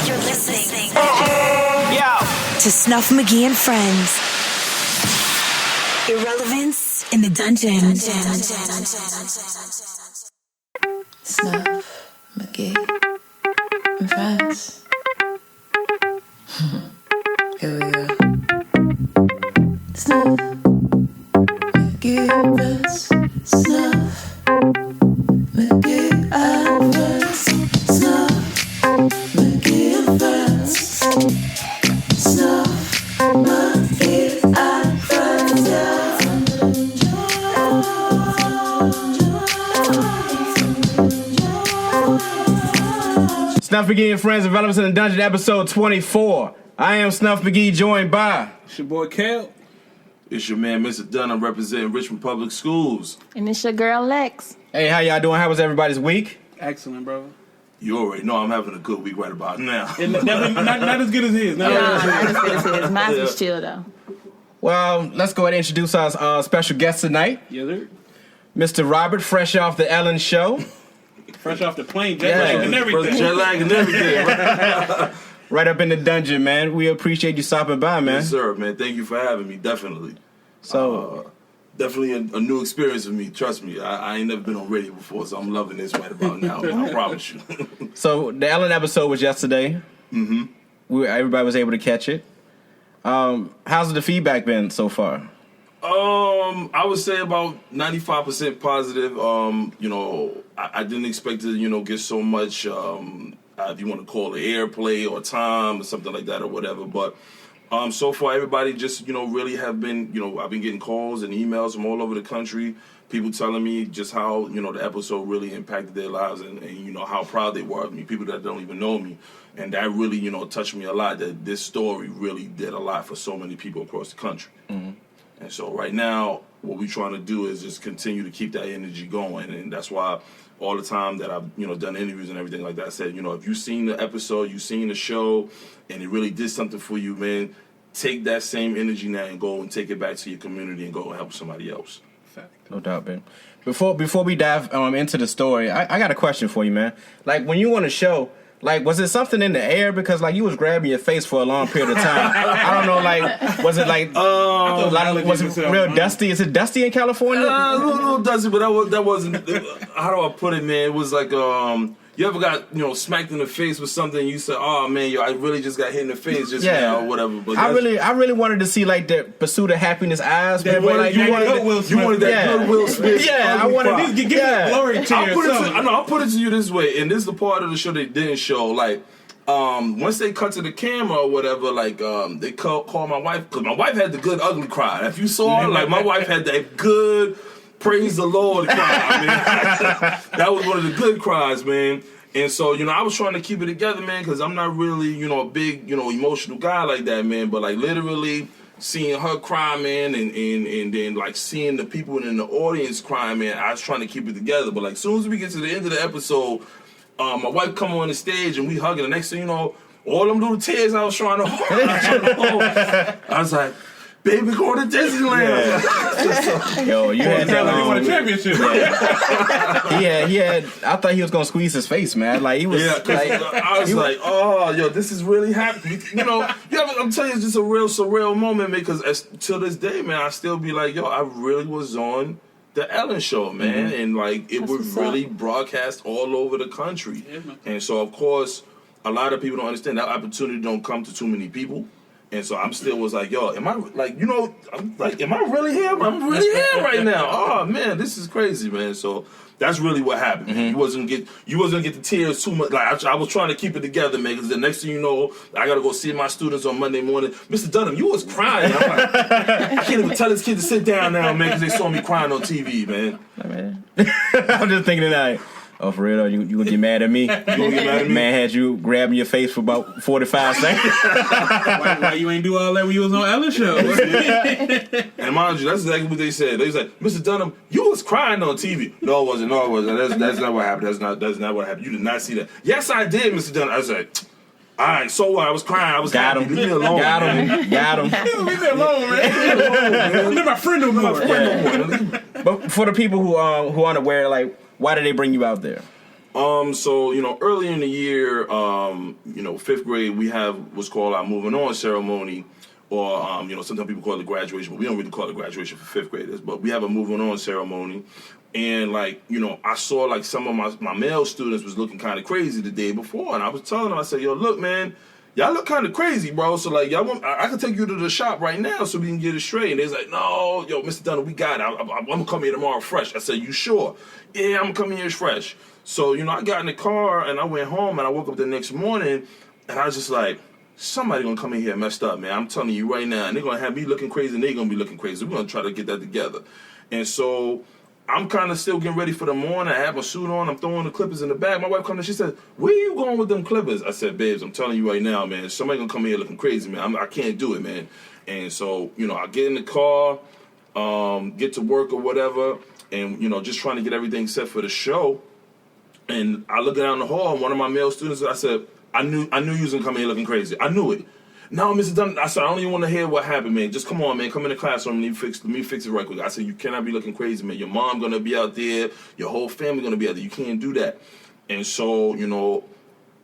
You're listening to Snuff Magee and Friends. Irrelevance in the Dungeon. Snuff Magee and Friends. Here we go. Snuff Magee and Friends. Snuff Magee and Friends. Snuff Magee and Friends. Snuff Magee and Friends. Snuff Magee and Friends, Irrelevance in the Dungeon, episode 24. I am Snuff Magee, joined by... It's your boy, Cal. It's your man, Mr. Dunham, representing Richmond Public Schools. And it's your girl, Lex. Hey, how y'all doing? How was everybody's week? Excellent, brother. You already know I'm having a good week right about now. Not as good as his. Not as good as his. Mine was chill, though. Well, let's go ahead and introduce our special guest tonight. Yes, sir. Mr. Robert, fresh off the Ellen show. Fresh off the plane, jet lag and everything. Jet lag and everything. Right up in the dungeon, man. We appreciate you stopping by, man. Yes, sir, man. Thank you for having me, definitely. So... definitely a new experience for me. Trust me, I ain't never been on radio before, so I'm loving this right about now. I promise you. So the Ellen episode was yesterday. Mm-hmm. Everybody was able to catch it. How's the feedback been so far? I would say about 95% positive. You know, I didn't expect to, you know, get so much, if you want to call it airplay or time or something like that or whatever, but so far, everybody just, you know, really have been, you know, I've been getting calls and emails from all over the country, people telling me just how, you know, the episode really impacted their lives and you know, how proud they were of me, people that don't even know me. And that really, you know, touched me a lot, that this story really did a lot for so many people across the country. Mm-hmm. And so right now, what we're trying to do is just continue to keep that energy going. And that's why all the time that I've, you know, done interviews and everything like that, I said, you know, if you've seen the episode, you've seen the show, and it really did something for you, man, take that same energy now and go and take it back to your community and go and help somebody else. No doubt, man. Before we dive into the story, I got a question for you, man. Like, when you on a show, like, was it something in the air? Because, like, you was grabbing your face for a long period of time. I don't know, like, was it, like, was it real dusty? Is it dusty in California? A little dusty, but that wasn't, how do I put it, man? It was like, you ever got, you know, smacked in the face with something and you said, oh, man, I really just got hit in the face just now or whatever. But I really wanted to see, like, the Pursuit of Happiness eyes. You wanted that good Will Smith. Yeah, I wanted to get glory to I'll put it to you this way, and this is the part of the show they didn't show. Like, once they cut to the camera or whatever, like, they call my wife, because my wife had the good ugly cry. If you saw her, like, my wife had that good... praise the Lord cry. I mean, that was one of the good cries, man. And so, you know, I was trying to keep it together, man, because I'm not really, you know, a big, you know, emotional guy like that, man. But, like, literally seeing her cry, man, and then, like, seeing the people in the audience cry, man, I was trying to keep it together. But, like, as soon as we get to the end of the episode, my wife come on the stage and we hugging. The next thing you know, all them little tears I was trying to hold. I was like... baby, going to Disneyland. Yeah. Yo, you had that. He won a championship. Yeah. I thought he was gonna squeeze his face, man. Like he was. Yeah, like, I was like, oh, yo, this is really happening. You know, I'm telling you, it's just a real surreal moment, man. Because till this day, man, I still be like, yo, I really was on the Ellen Show, man, and like it would really broadcast all over the country. Yeah, and so, of course, a lot of people don't understand that opportunity don't come to too many people. And so I'm still was like, yo, am I like, you know, I'm like, am I really here? I'm really here right now. Oh man, this is crazy, man. So that's really what happened. Mm-hmm. You wasn't gonna get the tears too much. Like I was trying to keep it together, man. Because the next thing you know, I gotta go see my students on Monday morning. Mr. Dunham, you was crying. I'm like, I can't even tell this kid to sit down now, man, because they saw me crying on TV, man. I'm just thinking tonight. Oh, for real? You gonna get mad at me? You gonna get mad at me? Man had you grabbing your face for about 45 seconds. Why you ain't do all that when you was on Ellen Show? And mind you, that's exactly what they said. They was like, Mr. Dunham, you was crying on TV. No, it wasn't. That's not what happened. That's not what happened. You did not see that. Yes, I did, Mr. Dunham. I was like, all right, so what? I was crying. I was got happy. him. Leave me alone. Got him. Leave me alone, man. You're my friend no more. But for the people who aren't aware, like, why did they bring you out there? So, early in the year, 5th grade, we have what's called our moving on ceremony, or, sometimes people call it graduation, but we don't really call it graduation for 5th graders, but we have a moving on ceremony. And, I saw, some of my male students was looking kind of crazy the day before, and I was telling them, I said, yo, look, man, y'all look kind of crazy, bro. So, I can take you to the shop right now so we can get it straight. And they's like, no, yo, Mr. Dunham, we got it. I'm going to come here tomorrow fresh. I said, you sure? Yeah, I'm going to come here fresh. So, I got in the car, and I went home, and I woke up the next morning, and I was just like, somebody going to come in here messed up, man. I'm telling you right now. And they're going to have me looking crazy, and they're going to be looking crazy. We're going to try to get that together. And so I'm kind of still getting ready for the morning. I have my suit on. I'm throwing the clippers in the bag. My wife comes in. She said, where you going with them clippers? I said, babes, I'm telling you right now, man. Somebody going to come in here looking crazy, man. I can't do it, man. And so, I get in the car, get to work or whatever, and, just trying to get everything set for the show. And I look down the hall, and one of my male students, I said, I knew you was going to come in here looking crazy. I knew it. No, Mr. Dunham, I said, I don't even want to hear what happened, man. Just come on, man. Come in the classroom and let me fix it right quick. I said, you cannot be looking crazy, man. Your mom going to be out there. Your whole family going to be out there. You can't do that. And so,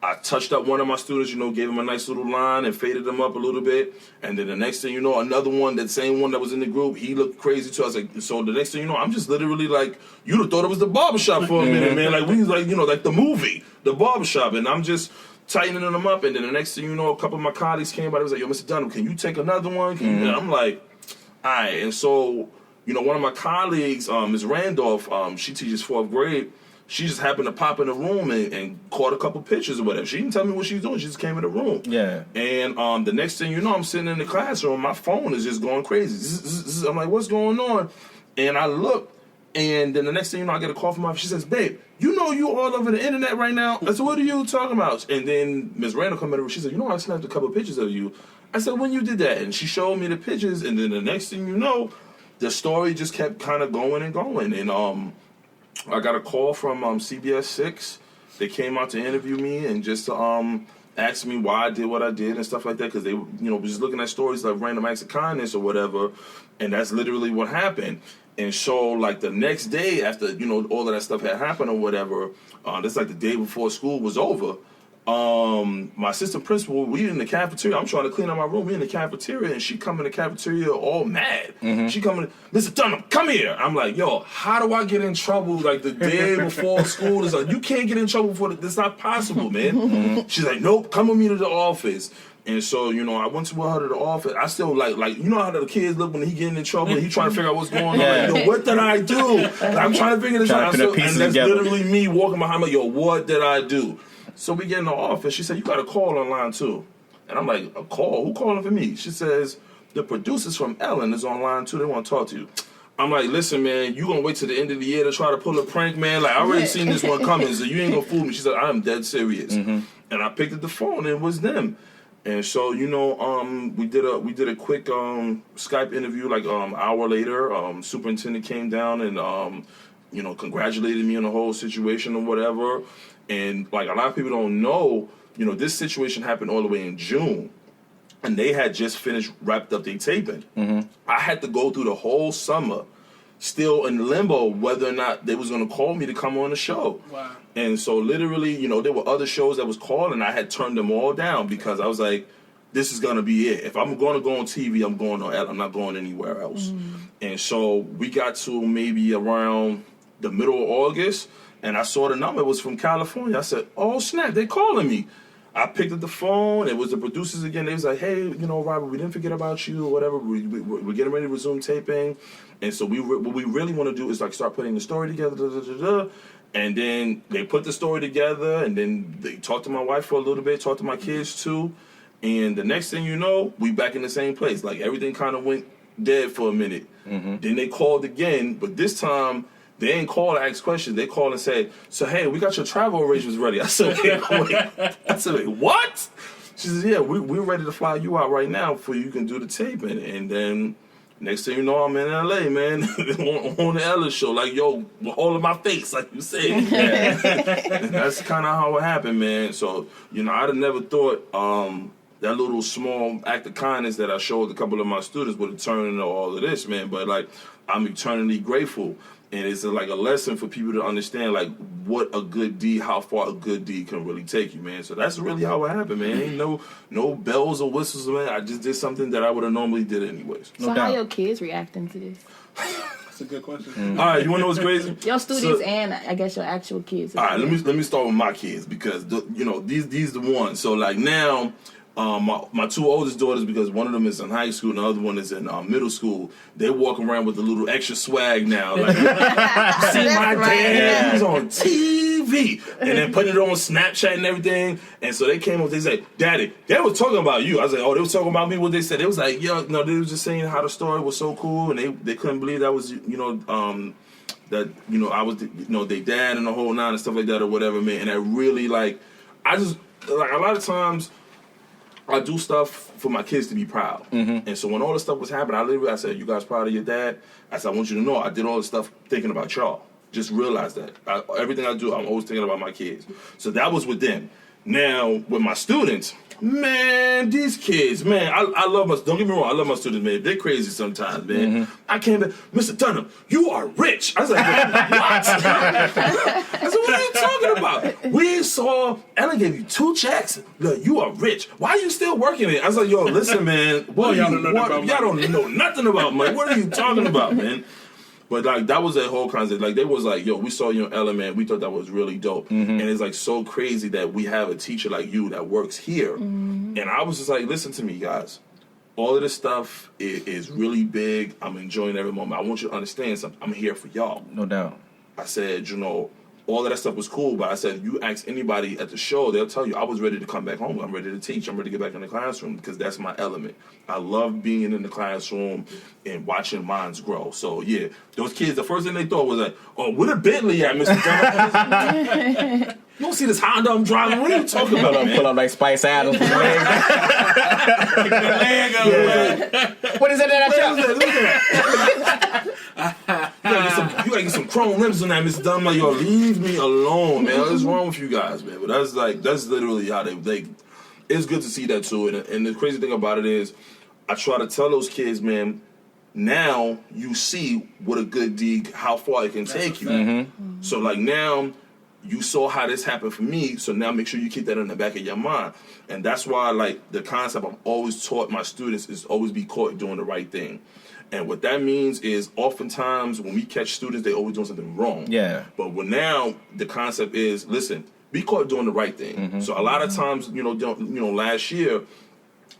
I touched up one of my students, gave him a nice little line and faded him up a little bit. And then the next thing you know, another one, that same one that was in the group, he looked crazy too. I was like, so the next thing you know, I'm just literally like, you'd have thought it was the barbershop for a minute, man. Like, we was like, like the movie, the barbershop. And I'm just tightening them up. And then the next thing you know, a couple of my colleagues came by. They was like, yo, Mr. Dunham, can you take another one? And I'm like, all right. And so, one of my colleagues, Ms. Randolph, she teaches 4th grade. She just happened to pop in the room and caught a couple pictures or whatever. She didn't tell me what she was doing. She just came in the room. Yeah. And the next thing you know, I'm sitting in the classroom. My phone is just going crazy. I'm like, what's going on? And I look, and then the next thing you know, I get a call from my. She says, babe, you all over the internet right now? I said, what are you talking about? And then Ms. Randall come in the room. She said, I snapped a couple pictures of you. I said, when you did that? And she showed me the pictures. And then the next thing you know, the story just kept kind of going and going. And I got a call from CBS 6. They came out to interview me and just to ask me why I did what I did and stuff like that, because they, was just looking at stories like random acts of kindness or whatever, and that's literally what happened. And so, the next day after, all of that stuff had happened or whatever, that's the day before school was over, my assistant principal, we in the cafeteria. I'm trying to clean up my room. We in the cafeteria, and she come in the cafeteria all mad. She come in, Mr. Dunham, come here. I'm like, yo, how do I get in trouble the day before school is you can't get in trouble for this. It's not possible, man. She's like, nope, come with me to the office. And so, I went to her to the office. I still like how the kids look when he getting in trouble and he trying to figure out what's going on. Like, yo, what did I do? I'm trying to figure this out. And that's literally me walking behind me. Yo, what did I do? So we get in the office. She said, you got a call online too. And I'm like, a call? Who calling for me? She says, the producers from Ellen is online too. They want to talk to you. I'm like, listen, man, you going to wait till the end of the year to try to pull a prank, man? I already seen this one coming, so you ain't going to fool me. She said, I'm dead serious. And I picked up the phone, and it was them. And so, we did a quick Skype interview, an hour later. Superintendent came down and, congratulated me on the whole situation or whatever. And, a lot of people don't know, this situation happened all the way in June. And they had just wrapped up their taping. I had to go through the whole summer still in limbo whether or not they was going to call me to come on the show. Wow. And so literally, there were other shows that was called, and I had turned them all down because I was like, this is going to be it. If I'm going to go on TV, I'm going on. I'm not going anywhere else. And so we got to maybe around the middle of August, and I saw the number. It was from California. I said, oh, snap, they calling me. I picked up the phone. It was the producers again. They was like, hey, Robert, we didn't forget about you or whatever. We're getting ready to resume taping. And so what we really want to do is start putting the story together. And then they put the story together, and then they talked to my wife for a little bit, talked to my kids too. And the next thing you know, we back in the same place. Everything kind of went dead for a minute. Then they called again, but this time they didn't call to ask questions. They called and said, so, hey, we got your travel arrangements ready. I said, wait, what? She said, yeah, we're ready to fly you out right now for you can do the taping. And then next thing you know, I'm in L.A., man, on the Ella show. All of my face, like you said. And that's kind of how it happened, man. So, I'd have never thought that little small act of kindness that I showed a couple of my students would have turned into all of this, man. But, I'm eternally grateful. And it's like a lesson for people to understand, like, what a good deed, how far a good deed can really take you, man. So that's really how it happened, man. Ain't no bells or whistles, man. I just did something that I would have normally did anyways. So how your kids reacting to this? That's a good question. All right, you want to know what's crazy? Your students and I guess your actual kids. All right, let me start with my kids because these the ones. So like now, my two oldest daughters, because one of them is in high school and the other one is in middle school. They walk around with a little extra swag now. Like, see my dad, he's on TV, and then putting it on Snapchat and everything. And so they came up, they said, "Daddy, they was talking about you." I was like, "Oh, they was talking about me." What they said? They was like, "Yo, no," they was just saying how the story was so cool, and they couldn't believe that was that I was their dad and the whole nine and stuff like that or whatever, man. And I really I just like a lot of times I do stuff for my kids to be proud. Mm-hmm. And so when all this stuff was happening, I said, "You guys proud of your dad?" I said, "I want you to know I did all this stuff thinking about y'all. Just realize that everything I do, I'm always thinking about my kids." So that was with them. Now with my students, man, these kids, man, I love my. Don't get me wrong, I love my students, man. They're crazy sometimes, man. Mm-hmm. I came back, "Mr. Dunham, you are rich." I was like, "What?" I said, "What are you talking about? We saw Ellen gave you 2 checks. Look, you are rich. Why are you still working it?" I was like, "Yo, listen, man. Y'all don't know nothing about money. What are you talking about, man?" But like that was a whole concept. Like they was like, "Yo, we saw you on Ellen, man. We thought that was really dope." Mm-hmm. And it's like so crazy that we have a teacher like you that works here. Mm-hmm. And I was just like, "Listen to me, guys. All of this stuff is really big. I'm enjoying every moment. I want you to understand something. I'm here for y'all." No doubt. I said, all of that stuff was cool, but I said, you ask anybody at the show, they'll tell you I was ready to come back home. I'm ready to teach. I'm ready to get back in the classroom because that's my element. I love being in the classroom and watching minds grow. So, yeah, those kids, the first thing they thought was like, "Oh, where the Bentley at, Mr. Dunham?" You don't see this Honda I'm driving? What are you talking about, man? Pull up like Spice Adams. What is it that I You gotta get some chrome rims on that, Mr. Dunham. Like, yo, leave me alone, man. What's wrong with you guys, man? But that's literally how they it's good to see that too. And the crazy thing about it is, I try to tell those kids, man, now you see what a good deed, how far it can take you. Mm-hmm. So like now, you saw how this happened for me, so now make sure you keep that in the back of your mind. And that's why, like, the concept I've always taught my students is always be caught doing the right thing. And what that means is oftentimes when we catch students, they always doing something wrong. Yeah. But now the concept is, listen, be caught doing the right thing. Mm-hmm. So a lot of times, last year,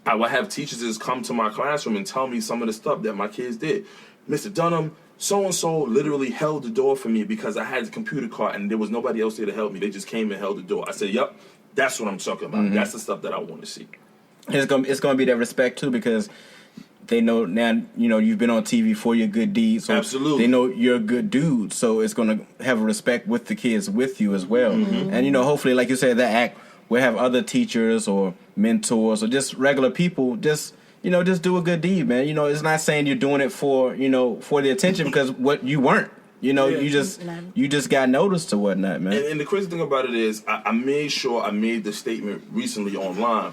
I would have teachers come to my classroom and tell me some of the stuff that my kids did. "Mr. Dunham, so-and-so literally held the door for me because I had the computer card and there was nobody else there to help me. They just came and held the door." I said, "Yep, that's what I'm talking about. Mm-hmm. That's the stuff that I want to see." It's gonna be that respect too, because they know now, you've been on TV for your good deeds. So absolutely. They know you're a good dude, so it's gonna have a respect with the kids with you as well. Mm-hmm. And hopefully, like you said, that act will have other teachers or mentors or just regular people just do a good deed, man. It's not saying you're doing it for the attention, because what you weren't. You just got noticed or whatnot, man. And the crazy thing about it is, I made sure I made the statement recently online,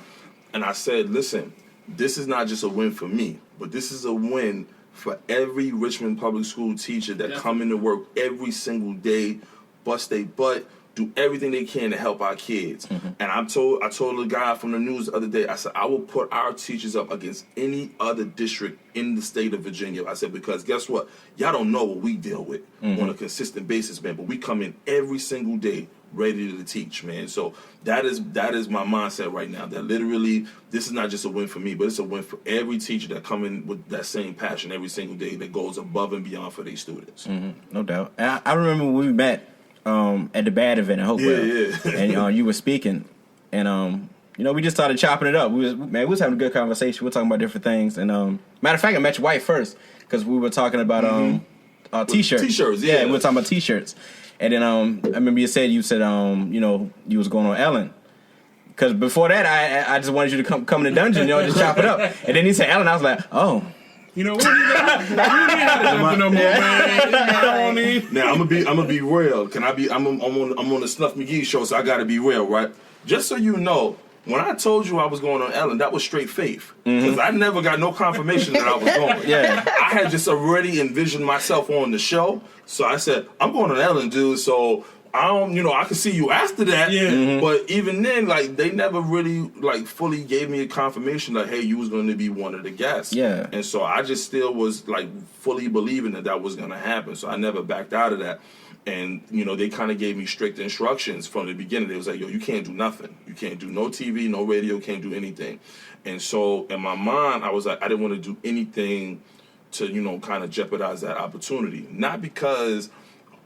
and I said, "Listen, this is not just a win for me, but this is a win for every Richmond public school teacher that come into work every single day, bust their butt, do everything they can to help our kids." Mm-hmm. And I told the guy from the news the other day, I said, "I will put our teachers up against any other district in the state of Virginia." I said, because guess what? Y'all don't know what we deal with on a consistent basis, man. But we come in every single day ready to teach, man. So that is my mindset right now. That literally, this is not just a win for me, but it's a win for every teacher that come in with that same passion every single day, that goes above and beyond for their students. Mm-hmm. No doubt. And I remember when we met at the bad event in Hopewell, and you were speaking, and we just started chopping it up. We was having a good conversation. We were talking about different things, and matter of fact, I met your wife first because we were talking about t-shirts. T-shirts, yeah. We were talking about t-shirts, and then I remember you said you was going on Ellen. Because before that, I just wanted you to come to the dungeon, just chop it up. And then he said Ellen, I was like, oh. We don't need no more, man. Now I'm gonna be real. Can I be? I'm on the Snuff Magee show, so I gotta be real, right? Just so you know, when I told you I was going on Ellen, that was straight faith. Because I never got no confirmation that I was going. Yeah. I had just already envisioned myself on the show. So I said, I'm going on Ellen, dude. So I don't, I can see you after that. Yeah. But even then, like, they never really, like, fully gave me a confirmation that, hey, you was going to be one of the guests. Yeah. And so I just still was, like, fully believing that was going to happen. So I never backed out of that. And, they kind of gave me strict instructions from the beginning. They was like, yo, you can't do nothing. You can't do no TV, no radio, can't do anything. And so in my mind, I was like, I didn't want to do anything to, kind of jeopardize that opportunity. Not because,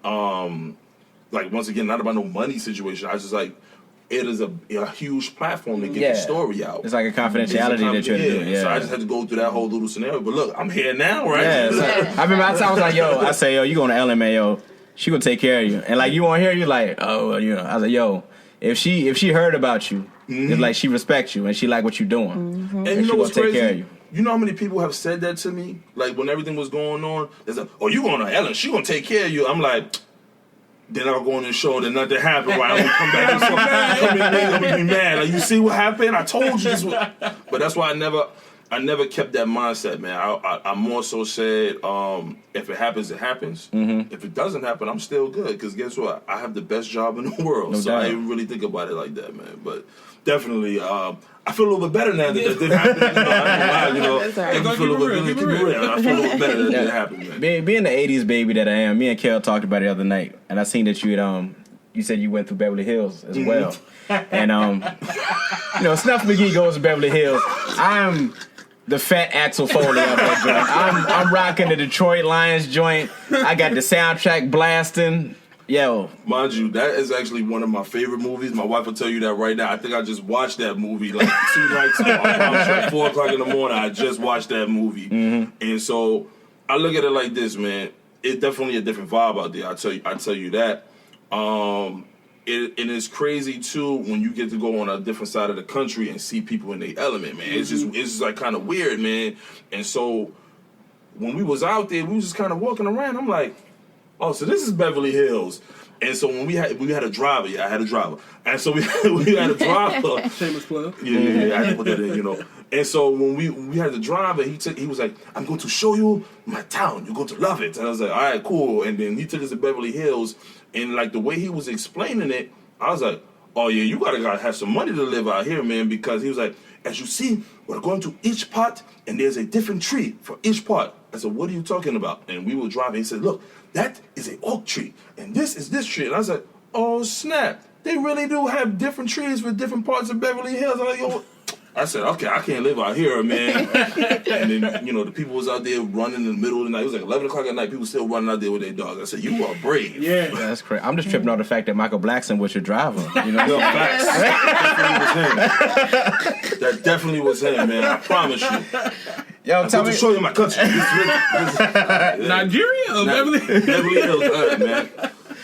like, once again, not about no money situation. I was just like, it is a huge platform to get the story out. It's like a confidentiality that you're doing. Yeah. So I just had to go through that whole little scenario. But look, I'm here now, right? Yeah. I remember I was like, yo, you going to LMA, yo. She gonna take care of you, and like you on here, you like, oh, I was like, yo, if she heard about you, it's like she respects you and she like what you're doing, and she you know what's take crazy? care of you. You know how many people have said that to me? Like when everything was going on, it's like, oh, you going to Ellen? She gonna take care of you. I'm like, then I'll go on the show and then nothing happened. Right? I'm gonna come back and I'm gonna be mad. Like, you see what happened? I told you this. But that's why I never kept that mindset, man. I more so said, if it happens, it happens. If it doesn't happen, I'm still good. Because guess what? I have the best job in the world. So I didn't really think about it like that, man. But definitely, I feel a little bit better now that it did happen. I feel a little bit better that it did happen, man. Being the 80s baby that I am, me and Kel talked about it the other night. And I seen that you said you went through Beverly Hills as well. And, Snuff Magee goes to Beverly Hills. I'm the fat Axel Foley of that joint. I'm rocking the Detroit Lions joint. I got the soundtrack blasting. Yo. Mind you, that is actually one of my favorite movies. My wife will tell you that right now. I think I just watched that movie like 2 nights ago. At 4 o'clock in the morning, I just watched that movie. And so I look at it like this, man. It's definitely a different vibe out there. I tell you that. And it's crazy too when you get to go on a different side of the country and see people in their element, man. It's just like kind of weird, man. And so when we was out there, we was just kind of walking around. I'm like, oh, so this is Beverly Hills. And so when we had a driver, I had a driver, and so we had a driver. Shameless plug. Yeah, I had to put that in, And so when we had the driver, he was like, I'm going to show you my town. You're going to love it. And I was like, all right, cool. And then he took us to Beverly Hills. And, like, the way he was explaining it, I was like, oh, yeah, you gotta have some money to live out here, man, because he was like, as you see, we're going to each part, and there's a different tree for each part. I said, what are you talking about? And we were driving. He said, look, that is an oak tree, and this is this tree. And I said, oh, snap. They really do have different trees for different parts of Beverly Hills. I'm like, yo, I said, okay, I can't live out here, man. And then, the people was out there running in the middle of the night. It was like 11 o'clock at night. People still running out there with their dogs. I said, you are brave. Yeah. That's crazy. I'm just tripping on the fact that Michael Blackson was your driver. Yo, facts. That definitely was him, man. I promise you. Yo, tell me. To show you my country. Nigeria or Beverly Hills? Beverly Hills, man.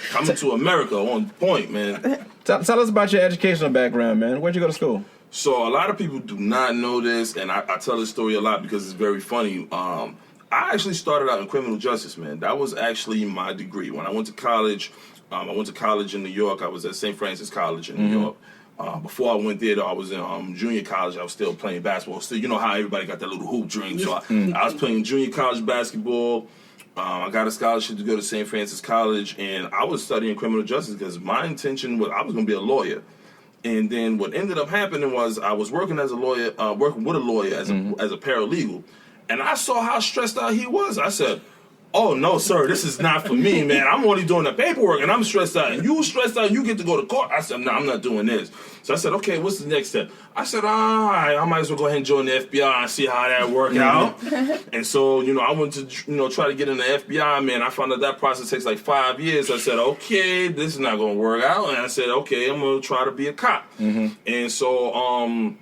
Coming to America on point, man. Tell us about your educational background, man. Where'd you go to school? So a lot of people do not know this, and I tell this story a lot because it's very funny. I actually started out in criminal justice, man. That was actually my degree. When I went to college, in New York. I was at St. Francis College in New York. Before I went there, though, I was in junior college. I was still playing basketball. Still, you know how everybody got that little hoop dream. So I was playing junior college basketball. I got a scholarship to go to St. Francis College, and I was studying criminal justice because my intention was I was going to be a lawyer. And then what ended up happening was I was working as a lawyer, working with a lawyer as a paralegal, and I saw how stressed out he was. I said, oh, no, sir, this is not for me, man. I'm only doing the paperwork, and I'm stressed out. And you stressed out, you get to go to court. I said, no, I'm not doing this. So I said, okay, what's the next step? I said, all right, I might as well go ahead and join the FBI and see how that work out. And so, I went to, try to get in the FBI, man. I found out that process takes like 5 years. I said, okay, this is not going to work out. And I said, okay, I'm going to try to be a cop. And so,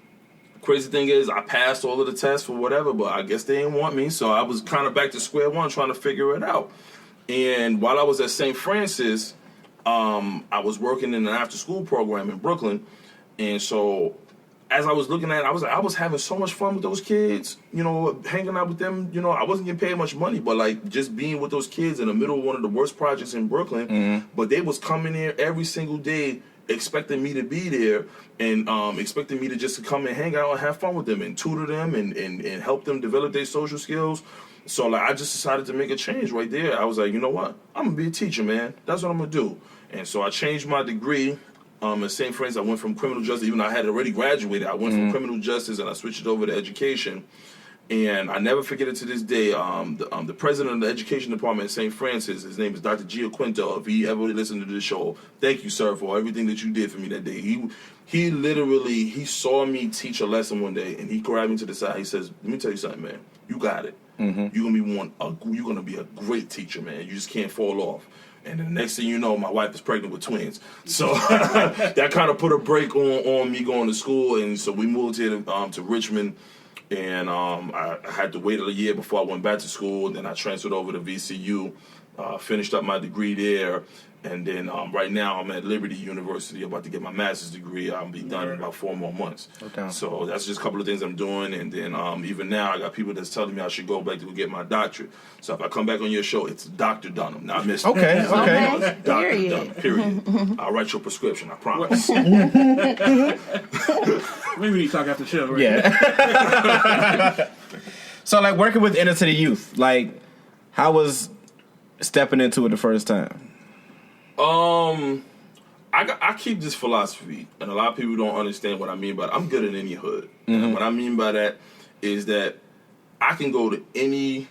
crazy thing is, I passed all of the tests for whatever, but I guess they didn't want me, so I was kind of back to square one trying to figure it out. And while I was at St. Francis, I was working in an after-school program in Brooklyn, and so as I was looking at it, I was having so much fun with those kids, hanging out with them. I wasn't getting paid much money, but like just being with those kids in the middle of one of the worst projects in Brooklyn. But they was coming here every single day expecting me to be there and expecting me to just come and hang out and have fun with them and tutor them and help them develop their social skills. So like I just decided to make a change right there. I was like, you know what? I'm gonna be a teacher, man. That's what I'm gonna do. And so I changed my degree. At St. Francis, I went from criminal justice, even though I had already graduated. I went from criminal justice and I switched it over to education. And I never forget it to this day. The president of the education department at St. Francis, his name is Dr. Giaquinto. If he ever listened to this show, thank you, sir, for everything that you did for me that day. He literally, he saw me teach a lesson one day, and he grabbed me to the side. He says, "Let me tell you something, man. You got it. You're gonna be a great teacher, man. You just can't fall off." And the next thing you know, my wife is pregnant with twins. So that kind of put a break on me going to school. And so we moved here to Richmond. And I had to wait a year before I went back to school. Then I transferred over to VCU, finished up my degree there. And then right now I'm at Liberty University about to get my master's degree. I'll be done in about 4 more months. Okay. So that's just a couple of things I'm doing. And then even now I got people that's telling me I should go back to get my doctorate. So if I come back on your show, it's Dr. Dunham, not Mr. Okay. Dr. Dunham, period. I'll write your prescription, I promise. Maybe we need to talk after the show, right? Yeah. So like working with inner city youth, like how was stepping into it the first time? I keep this philosophy, and a lot of people don't understand what I mean by it. I'm good in any hood. And what I mean by that is that I can go to any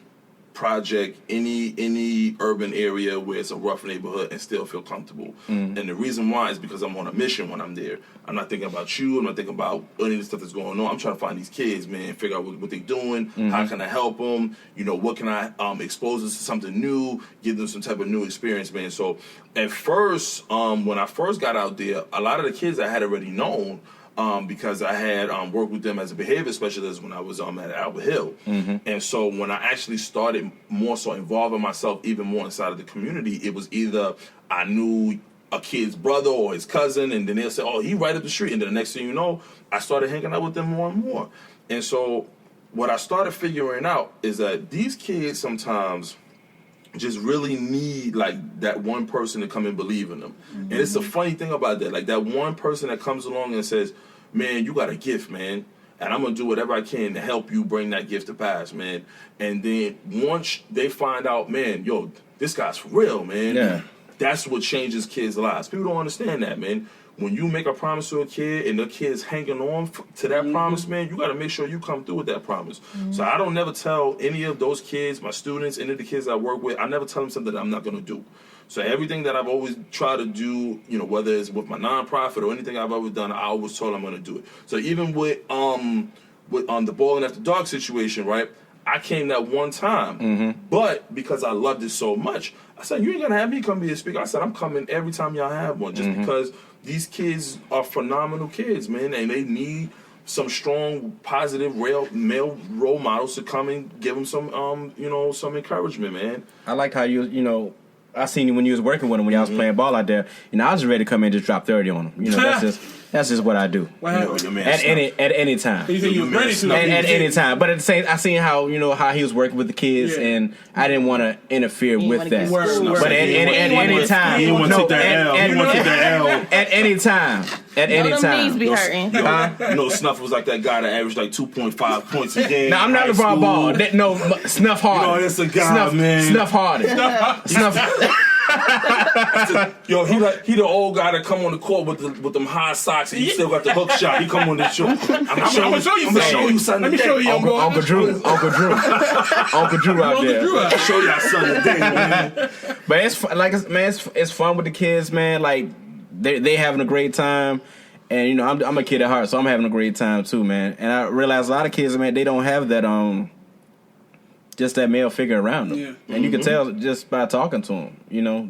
project, any urban area where it's a rough neighborhood and still feel comfortable. And the reason why is because I'm on a mission when I'm there. I'm not thinking about you. I'm not thinking about any of the stuff that's going on. I'm trying to find these kids, man, figure out what they're doing. How can I help them? You know, what can I expose them to something new, give them some type of new experience, man. So at first, when I first got out there, a lot of the kids I had already known because I had worked with them as a behavior specialist when I was at Albert Hill. And so when I actually started more so involving myself even more inside of the community, it was either I knew a kid's brother or his cousin, and then they'll say, "Oh, he right up the street." And then the next thing you know, I started hanging out with them more and more. And so what I started figuring out is that these kids sometimes just really need like that one person to come and believe in them. And it's a funny thing about that. Like that one person that comes along and says, "Man, you got a gift, man. And I'm going to do whatever I can to help you bring that gift to pass, man." And then once they find out, man, yo, this guy's for real, man. Yeah. That's what changes kids' lives. People don't understand that, man. When you make a promise to a kid and the kid's hanging on to that promise, man, you got to make sure you come through with that promise. So I don't never tell any of those kids, my students, any of the kids I work with, I never tell them something that I'm not going to do. So everything that I've always tried to do, you know, whether it's with my nonprofit or anything I've ever done, I always told them I'm going to do it. So even with the Ballin' After Dark situation, right, I came that one time, but because I loved it so much, I said, "You ain't going to have me come be a speaker." I said, "I'm coming every time y'all have one," just because these kids are phenomenal kids, man, and they need some strong, positive male role models to come and give them some, some encouragement, man. I liked how I seen you when you was working with him when y'all was playing ball out there. I was ready to come in and just drop 30 on him. That's just what I do. At any time. You think you was ready to? At any time. But at the same, I seen how he was working with the kids, and I didn't want to interfere with that. But at any time, you want to take that L. At any time. At any time. Knees be hurting. Snuff was like that guy that averaged like 2.5 points a game. Now I'm not LeBron Ball. No, Snuff Harden. That's a guy, man. Snuff Harden. Snuff. Yo, he the old guy that come on the court with them high socks and you still got the hook shot. He come on this show. I'm gonna show you something. Let me show you, Uncle Drew out there. I'll show y'all something today, man. But it's fun with the kids, man. Like they having a great time. And I'm a kid at heart, so I'm having a great time too, man. And I realize a lot of kids, man, they don't have that just that male figure around them. Yeah. And you can tell just by talking to them,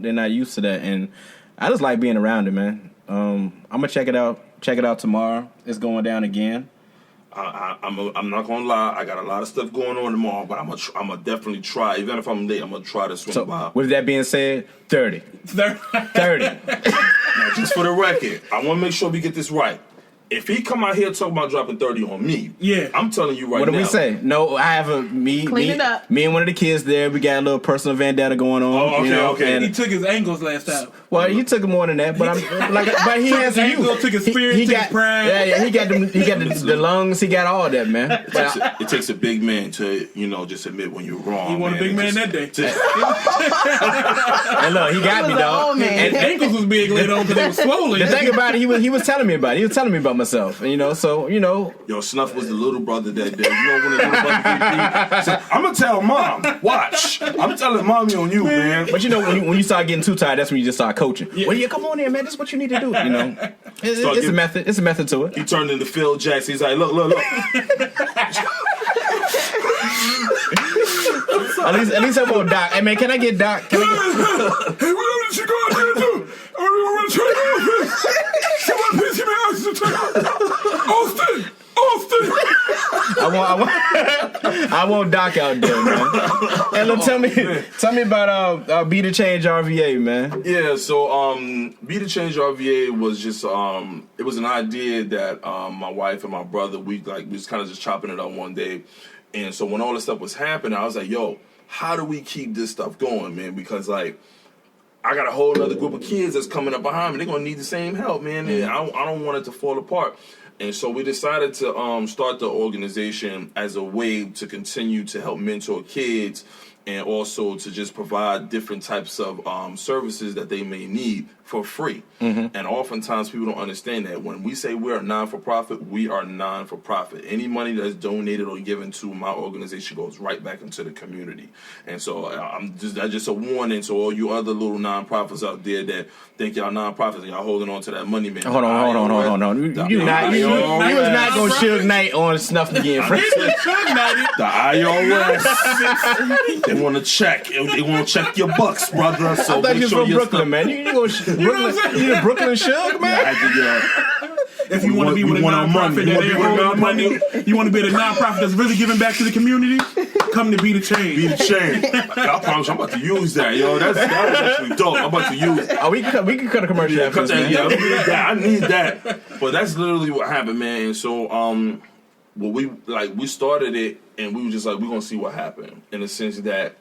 they're not used to that. And I just like being around it, man. I'm gonna check it out tomorrow. It's going down again. I'm not gonna lie. I got a lot of stuff going on tomorrow, but I'm gonna definitely try. Even if I'm late, I'm gonna try to swing by. With that being said, 30. Now, just for the record, I want to make sure we get this right. If he come out here talking about dropping 30 on me, I'm telling you right now. What do we say? No, I have me and one of the kids there. We got a little personal vendetta going on. Oh, okay, okay. He took his angles last time. Well, he took more than that, but but he has you. Took his spirit, took his pride. Yeah, he got the lungs. He got all that, man. It takes a big man to just admit when you're wrong. He wasn't a big man that day. And look, he got me, dog. And ankles was being laid on because they were swollen. The thing about it, he was telling me about it. He was telling me about myself, so. Yo, Snuff was the little brother that day. When the little brother said, I'm gonna tell mom. Watch. I'm telling mommy on you, man. But when you start getting too tired, that's when you just start coaching. Yeah. Well, come on in, man. This is what you need to do. It's a method. It's a method to it. He turned into Phil Jackson. He's like, look. At least I'm on Doc. Hey man, can I get Doc? Hey, what did you go out there and do? I want to trade office. Someone piss me Austin. I want Doc out there, man. And look, tell me about Be the Change RVA, man. Yeah, so Be the Change RVA was just it was an idea that my wife and my brother we was kind of just chopping it up one day, and so when all this stuff was happening, I was like, yo, how do we keep this stuff going, man? Because I got a whole other group of kids that's coming up behind me. They're gonna need the same help, man. And I don't want it to fall apart. And so we decided to start the organization as a way to continue to help mentor kids and also to just provide different types of services that they may need for free. Mm-hmm. And oftentimes people don't understand that. When we say we're a non-for-profit, we are non-for-profit. Any money that's donated or given to my organization goes right back into the community. And so that's just a warning to all you other little non-profits out there that think y'all non-profits and y'all holding on to that money, man. Hold on. You was not going to Suge Knight on Snuff Magee, friend. The IRS. They want to check. They want to check your bucks, brother. So I thought you was from Brooklyn, man. You go Brooklyn, you a Brooklyn Suge, man? If you want to be with a non-profit that ain't holding money, you want to be a non-profit that's really giving back to the community, come to Be the Change. Be the Change. I promise I'm about to use that, yo. That was actually dope. I'm about to use it. Oh, we can cut a commercial after this, man. Yeah, I need that. But that's literally what happened, man. And so, we started it, and we were just like, we're gonna see what happened. In the sense that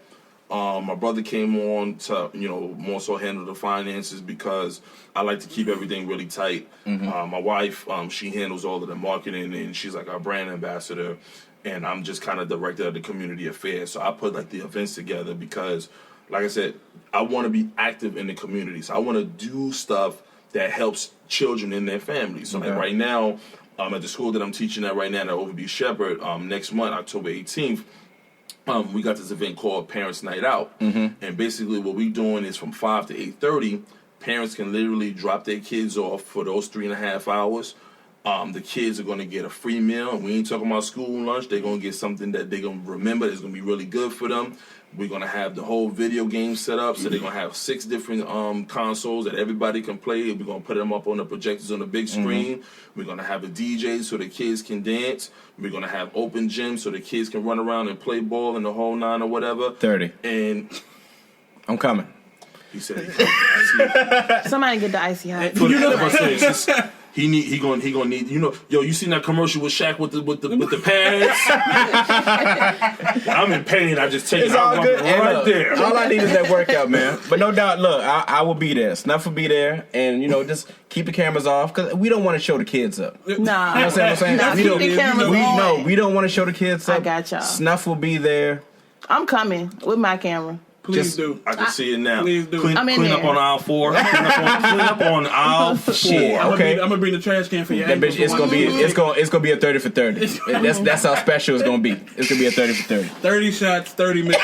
my brother came on to, more so handle the finances because I like to keep everything really tight. Mm-hmm. My wife, she handles all of the marketing, and she's like our brand ambassador, and I'm just kind of director of the community affairs. So I put the events together because, like I said, I want to be active in the community. So I want to do stuff that helps children and their families. So right now, at the school that I'm teaching at right now, at Overby Shepherd, next month, October 18th, we got this event called Parents Night Out. Mm-hmm. And basically what we're doing is from 5 to 8:30, parents can literally drop their kids off for those 3.5 hours. The kids are going to get a free meal. We ain't talking about school lunch. They're going to get something that they're going to remember that's going to be really good for them. We're going to have the whole video game set up. So they're going to have 6 different consoles that everybody can play. We're going to put them up on the projectors on the big screen. Mm-hmm. We're going to have a DJ so the kids can dance. We're going to have open gyms so the kids can run around and play ball and the whole 9 or whatever. 30. And I'm coming. He said, Somebody get the icy hot. He gonna need, yo, you seen that commercial with Shaq with the pads? I'm in pain. I just take it out right there. All I need is that workout, man. But no doubt, look, I will be there. Snuff will be there, and just keep the cameras off because we don't want to show the kids up. Nah, you know what I'm saying? keep the cameras on. We don't want to show the kids up. I got y'all. Snuff will be there. I'm coming with my camera. Please do. I can see it now. Please do. Clean up on aisle 4. Clean up on aisle 4. Shit, okay. I'm gonna bring the trash can for you. That bitch, it's gonna be a 30 for 30. That's how special it's gonna be. It's gonna be a 30 for 30. 30 shots, 30 misses.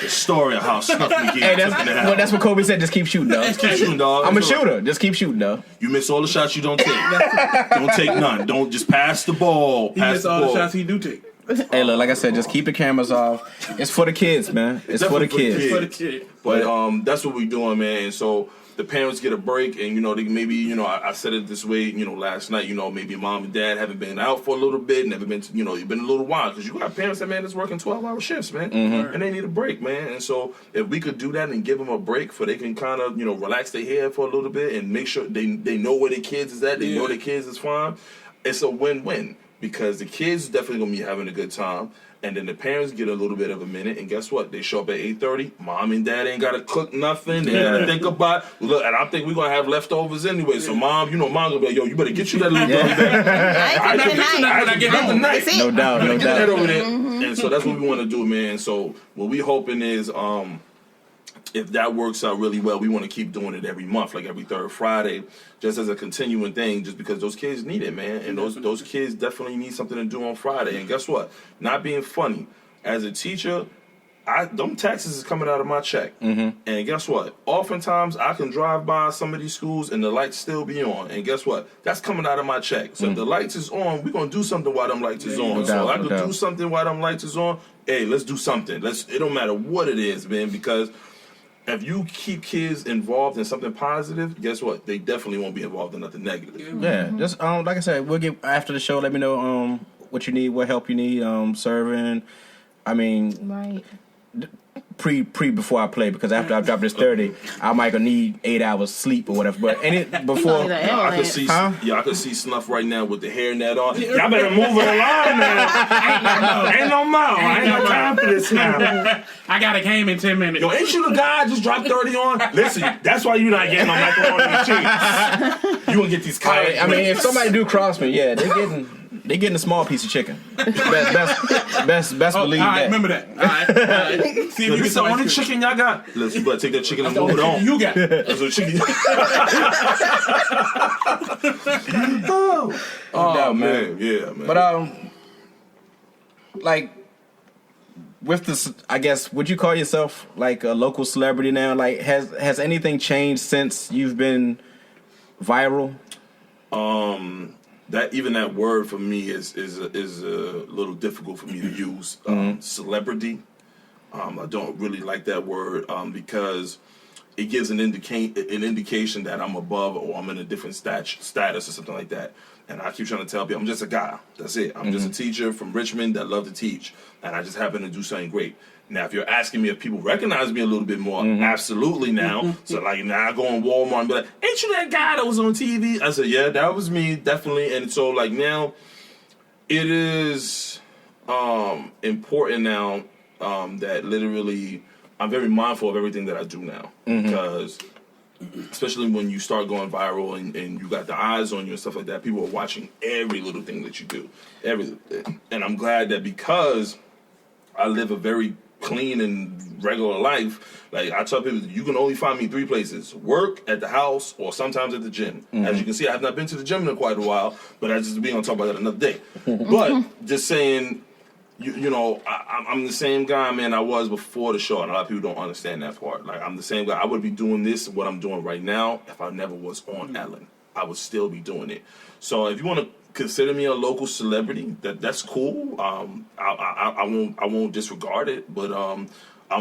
The story of how Snuff Magee that's what Kobe said. Just keep shooting, dog. Just keep shooting, dog. I'm a shooter. Just keep shooting, dog. You miss all the shots you don't take. Don't take none. Don't just pass the ball. He missed all the shots he do take. Hey, look, like I said, just keep the cameras off. It's for the kids, man. It's for the kids. But that's what we're doing, man. And so the parents get a break, and they maybe I said it this way last night. Maybe mom and dad haven't been out for a little bit, never been to, you've been a little while because you got parents that that's working 12-hour shifts, man, and they need a break, man. And so if we could do that and give them a break, for they can kind of relax their head for a little bit and make sure they know where their kids is at, they know their kids is fine. It's a win-win because the kids definitely gonna be having a good time. And then the parents get a little bit of a minute, and guess what? They show up at 8:30. Mom and dad ain't gotta cook nothing. They gotta think about it. Look, and I think we're gonna have leftovers anyway. So mom gonna be like, yo, you better get you that little bit. I get home tonight. No doubt. Get that over there. And so that's what we want to do, man. So what we hoping is, if that works out really well, we want to keep doing it every month, like every third Friday, just as a continuing thing, just because those kids need it, man. And those kids definitely need something to do on Friday. And guess what? Not being funny, as a teacher, them taxes is coming out of my check. And guess what? Oftentimes, I can drive by some of these schools and the lights still be on. And guess what? That's coming out of my check. So if the lights is on, we're going to do something while them lights is on. So I could do something while them lights is on. Hey, let's do something. It don't matter what it is, man, because if you keep kids involved in something positive, guess what? They definitely won't be involved in nothing negative. Yeah, just like I said, we'll get after the show. Let me know what you need, what help you need, serving. I mean, Right. Before I play, because after I drop this 30, I might gonna need 8 hours sleep or whatever. But before, I could see, I could see Snuff right now with the hairnet on. Y'all better move it along, man. Ain't no more. I ain't no time for this now. I got a game in 10 minutes. Yo, ain't you the guy I just dropped 30 on? Listen, that's why you're not getting on macaroni and cheese. You gonna get these I mean, if somebody do cross me, yeah, they getting a small piece of chicken. Best believe that. Remember that. All right. See if you this the only chicken y'all got. Listen, you better take that chicken and move it on. You got it. That's what chicken. Man, yeah, man. But like with this, I guess, would you call yourself like a local celebrity now? Like, has anything changed since you've been viral? That word for me is a little difficult for me to use. Celebrity. I don't really like that word because it gives an indication that I'm above or I'm in a different status or something like that. And I keep trying to tell people I'm just a guy. That's it. I'm just a teacher from Richmond that love to teach, and I just happen to do something great. Now, if you're asking me if people recognize me a little bit more, absolutely now. So, like, now I go on Walmart and be like, ain't you that guy that was on TV? I said, yeah, that was me, definitely. And so, like, now it is important now that literally I'm very mindful of everything that I do now. Because especially when you start going viral and you got the eyes on you and stuff like that, people are watching every little thing that you do. And I'm glad that because I live a very clean and regular life, like I tell people, you can only find me 3 places: work, at the house, or sometimes at the gym. As you can see, I have not been to the gym in quite a while, but I just be on talk about that another day. But just saying, I'm the same guy, man, I was before the show, and a lot of people don't understand that part. Like, I'm the same guy. I would be doing this, what I'm doing right now, if I never was on Ellen. I would still be doing it. So if you want to consider me a local celebrity, that's cool. I won't disregard it, but I'm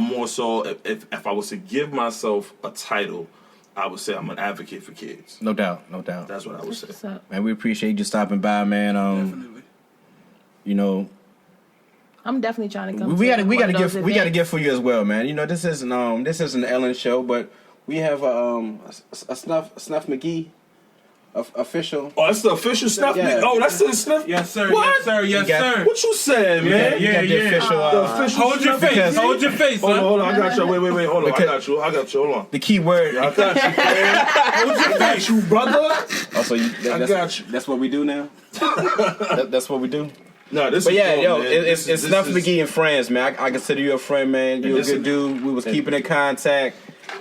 more so, if I was to give myself a title, I would say I'm an advocate for kids. No doubt. That's what I would say. Man, we appreciate you stopping by, man. Definitely. I'm definitely trying to come. We got to give for you as well, man. This isn't an Ellen show, but we have a Snuff Magee official. Oh, that's the official Snuff Magee. Oh, that's the Snuff. Yes, sir. What? Yes, sir. What you saying, man? Yeah. The official Hold your face. Hold your face. Hold on. I got you. Wait. Hold on. I got you. Hold on. The key word. I got you, man. Hold your face, you brother. Also, I got you. That's what we do now. That's what we do. No, this. But is yeah, dope, yo, man. it's Snuff Magee and friends, man. I consider you a friend, man. You're a good dude. We was keeping in contact.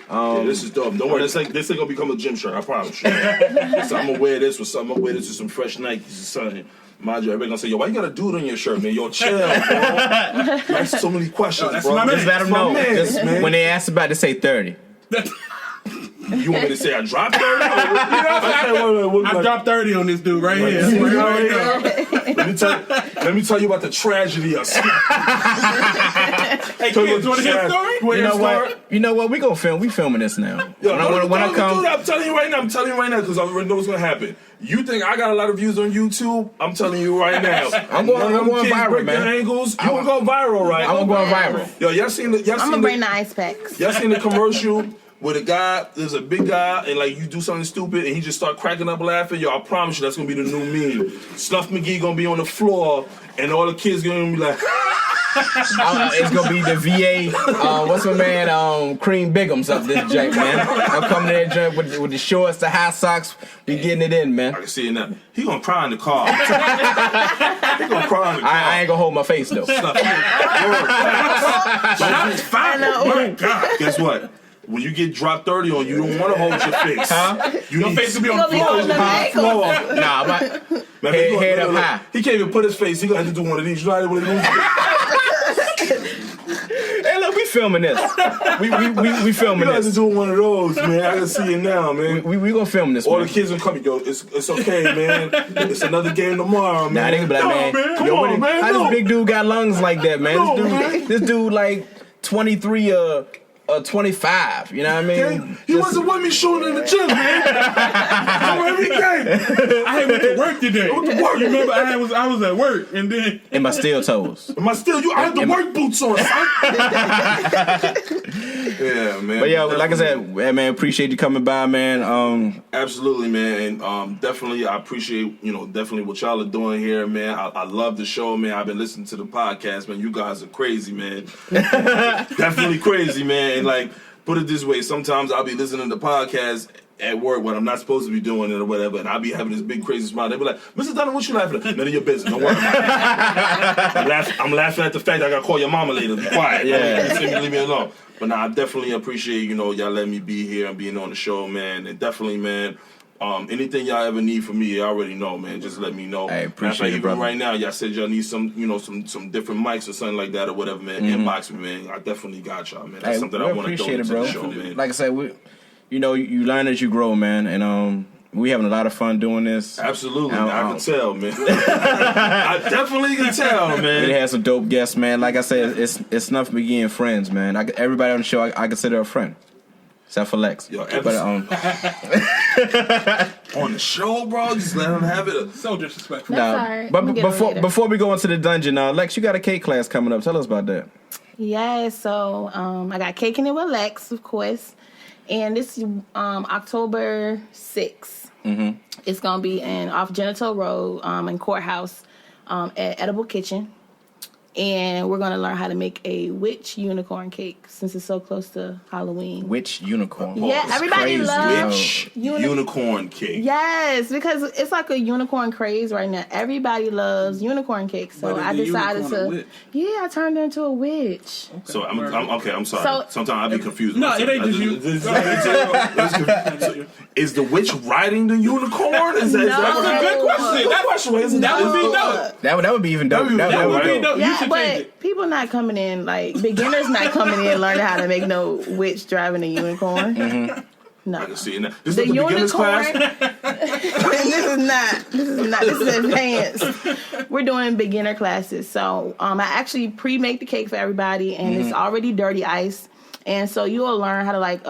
This is dope. Don't worry, this ain't gonna become a gym shirt. I promise you. So I'm gonna wear this with something. I'm gonna wear this with some fresh Nikes or something. Mind you, everybody gonna say, yo, why you got a dude on your shirt, man? Yo, chill, bro. That's so many questions, that's bro. my man. Just let them know. When they ask about, they say 30. You want me to say I dropped 30? I dropped 30 on this dude right here. Let me tell you about the tragedy of Snuff. Hey, kids, want to hear a story? You know what? We filming this now. Yo, when I come, I'm telling you right now because I already know what's gonna happen. You think I got a lot of views on YouTube? I'm telling you right now. I'm going viral, man. Angles, you gonna go viral, right? I'm going viral. Yo, I'm gonna bring the ice packs. Y'all seen the commercial with a guy? There's a big guy, and like you do something stupid, and he just start cracking up laughing. Yo, I promise you, that's gonna be the new meme. Snuff Magee gonna be on the floor, and all the kids gonna be like. It's gonna be the VA. What's my man? Cream Bigums up this joint, man. I'm coming in there joint with the shorts, the high socks. We getting it in, man. I can see it now. He gonna cry in the car. He gonna cry in the car. I ain't gonna hold my face though. Shots fired. My God. Guess what? When you get dropped 30 on, you don't want to hold your face. Huh? Your face will be on the floor. Nah, my head up high. He can't even put his face. He gonna have to do one of these. You know how to Hey, look, we filming this. We filming you have this. to do one of those, man. I can see it now, man. We gonna film this. All man. the kids gonna come. Yo, it's okay, man. It's another game tomorrow, man. Nah, they gonna be like, man. Come on, man. How this big dude got lungs like that, man? This dude like 23 25, you know what I mean? He wasn't with me shooting in the gym, man. I'm every day. I had went to work today. You remember I was at work and then in my steel toes. I had the work boots on. Yeah, man. But yeah, like I said, man, appreciate you coming by, man. Absolutely, man, and definitely I appreciate definitely what y'all are doing here, man. I love the show, man. I've been listening to the podcast, man. You guys are crazy, man. Definitely crazy, man. And like, put it this way, sometimes I'll be listening to podcasts at work when I'm not supposed to be doing it or whatever, and I'll be having this big crazy smile. They'll be like, Mr. Dunham, what you laughing at? None of your business. Don't worry about it. I'm laughing at the fact that I got to call your mama later. Be quiet. Yeah. Leave me alone. But nah, I definitely appreciate, y'all letting me be here and being on the show, man. And definitely, man, anything y'all ever need from me, you already know, man. Just let me know. I appreciate it, even brother. right now, y'all said y'all need some different mics or something like that or whatever, man. Inbox me, man. I definitely got y'all, man. That's something I want to throw into the show, man. Like I said, you learn as you grow, man, and we having a lot of fun doing this. Absolutely, man. I can tell, man. I definitely can tell, man. We had some dope guests, man. Like I said, it's Snuff Magee and friends, man. Everybody on the show, I consider a friend. Except for Lex. Yo, on the show, bro, just let him have it. So disrespectful. That's all right. But before we go into the dungeon, Lex, you got a cake class coming up. Tell us about that. Yeah, so I got Caking It with Lex, of course. And this is October 6th. Mm-hmm. It's going to be off Genital Road in Courthouse at Edible Kitchen. And we're going to learn how to make a witch unicorn cake since it's so close to Halloween. Witch unicorn. Yeah, everybody loves witch unicorn cake. Yes, because it's like a unicorn craze right now. Everybody loves unicorn cake. So I decided to. Yeah, I turned into a witch. Okay. So I'm sorry. So, sometimes I be confused. No, it ain't just you. Is the witch riding the unicorn? Is that a good question. That would be dope. That would be even dope. That would be dope. Yeah, but people not coming in, like, beginners not coming in learning how to make no witch driving a unicorn. Mm-hmm. No. I can see it now. This the is the beginner's class? This is advanced. We're doing beginner classes. So I actually pre-make the cake for everybody, and it's already dirty ice. And so you will learn how to, like,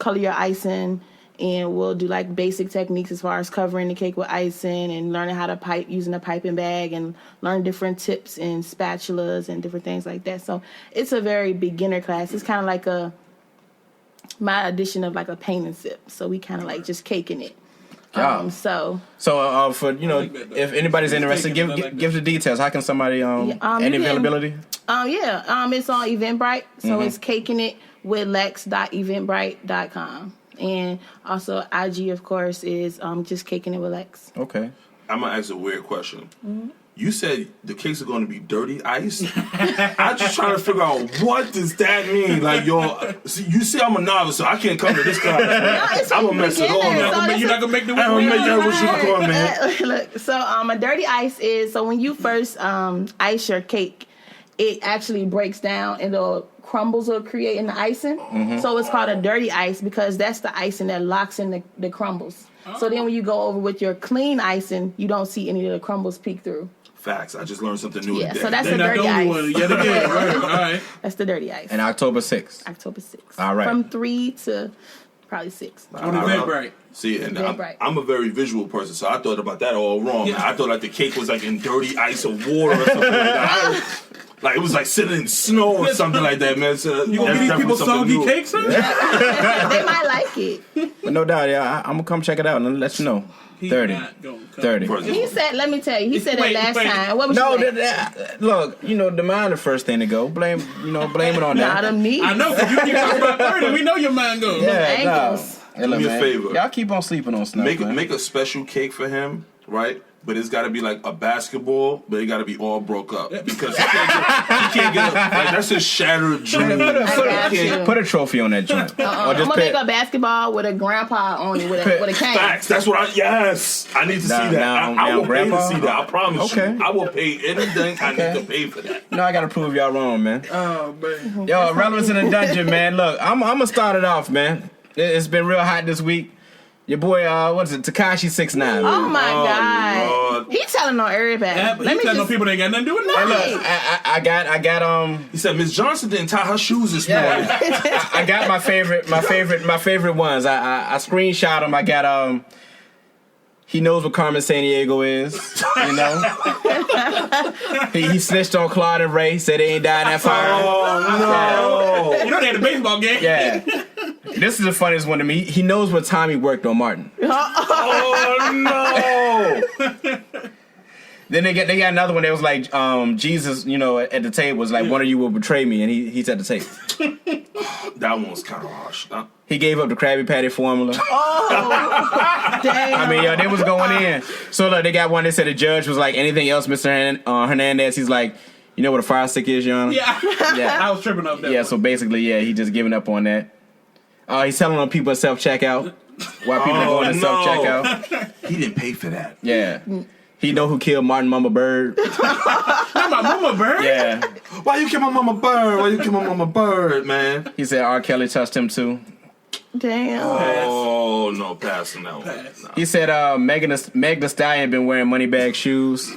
color your icing. And we'll do like basic techniques as far as covering the cake with icing and learning how to pipe using a piping bag and learn different tips and spatulas and different things like that. So it's a very beginner class. It's kind of like my edition of like a paint and sip. So we kind of like just caking it. So for if anybody's interested, give the details. How can somebody any availability? It's on Eventbrite. So it's caking it with lex.eventbrite.com. And also, IG, of course, is just Caking It with Lex. Okay. I'm going to ask a weird question. Mm-hmm. You said the cakes are going to be dirty ice? I'm just trying to figure out, what does that mean? Like, you see I'm a novice, so I can't come to this class. I'm going to mess it all up. You're not going to make the I'm going to make that what you call, man. Look, so a dirty ice is, so when you first ice your cake, it actually breaks down and the crumbles will create in the icing. So it's called a dirty ice because that's the icing that locks in the crumbles. So then when you go over with your clean icing, you don't see any of the crumbles peek through. Facts. I just learned something new today. So that's the dirty ice. Yet again. Right. All right. That's the dirty ice. And October 6th. October 6th. All right. From 3 to probably 6. On Eventbrite. See, and I'm a very visual person, so I thought about that all wrong. Yeah. I thought like the cake was like in dirty ice or water or something like that. Like it was like sitting in snow or something like that, man. So You gonna give these people soggy cakes, sir? They might like it. But no doubt, yeah, I'm gonna come check it out and let you know. 30. 30. He said, let me tell you, he said that last time. What was No, you look, the mind the first thing to go. Blame it on that. Not of me. I know, because you keep talking about 30. We know your mind goes. Yeah, ankles. Hey, Do me a man, favor. y'all keep on sleeping on Snuff. Make a special cake for him, right? But it's got to be like a basketball, but it got to be all broke up because he can't get like that's a shattered dream. Put a trophy on that joint. I'm gonna make a basketball with a grandpa on it with a cane. Facts. That's what I need to see that. I will pay to see that. I promise you. I will pay anything I need to pay for that. No, I gotta prove y'all wrong, man. Oh man. Yo, Irrelevance in the Dungeon, man. Look, I'm gonna start it off, man. It's been real hot this week. Your boy, what is it, Tekashi 6ix9ine. Oh my God. Lord. He's telling on everybody. Yeah, but he's telling no people that ain't got nothing to do with that. Hey, look, I got He said Miss Johnson didn't tie her shoes this morning. I got my favorite ones. I screenshot them. I got he knows what Carmen Sandiego is. He snitched on Claude and Ray. Said they ain't died that fire. Oh no! You know they had a baseball game. Yeah. This is the funniest one to me. He knows what time he worked on Martin. Oh no! Then they got another one that was like Jesus, at the table was like, one of you will betray me, and he's at the table. That one was kind of harsh. He gave up the Krabby Patty formula. Oh, damn. I mean, they was going in. So look, they got one that said the judge was like, anything else, Mr. Hernandez? He's like, you know what a fire stick is, Your Honor? Yeah. I was tripping off that. Yeah, so basically, he just giving up on that. He's telling on people at self-checkout while people are going to self-checkout. He didn't pay for that. Yeah. He know who killed Martin Mama Bird. Not my Mama Bird? Yeah. Why you kill my mama bird, man? He said R. Kelly touched him too. Damn. Oh, no, pass on that one. Nah. He said Meg Thee Stallion been wearing money bag shoes.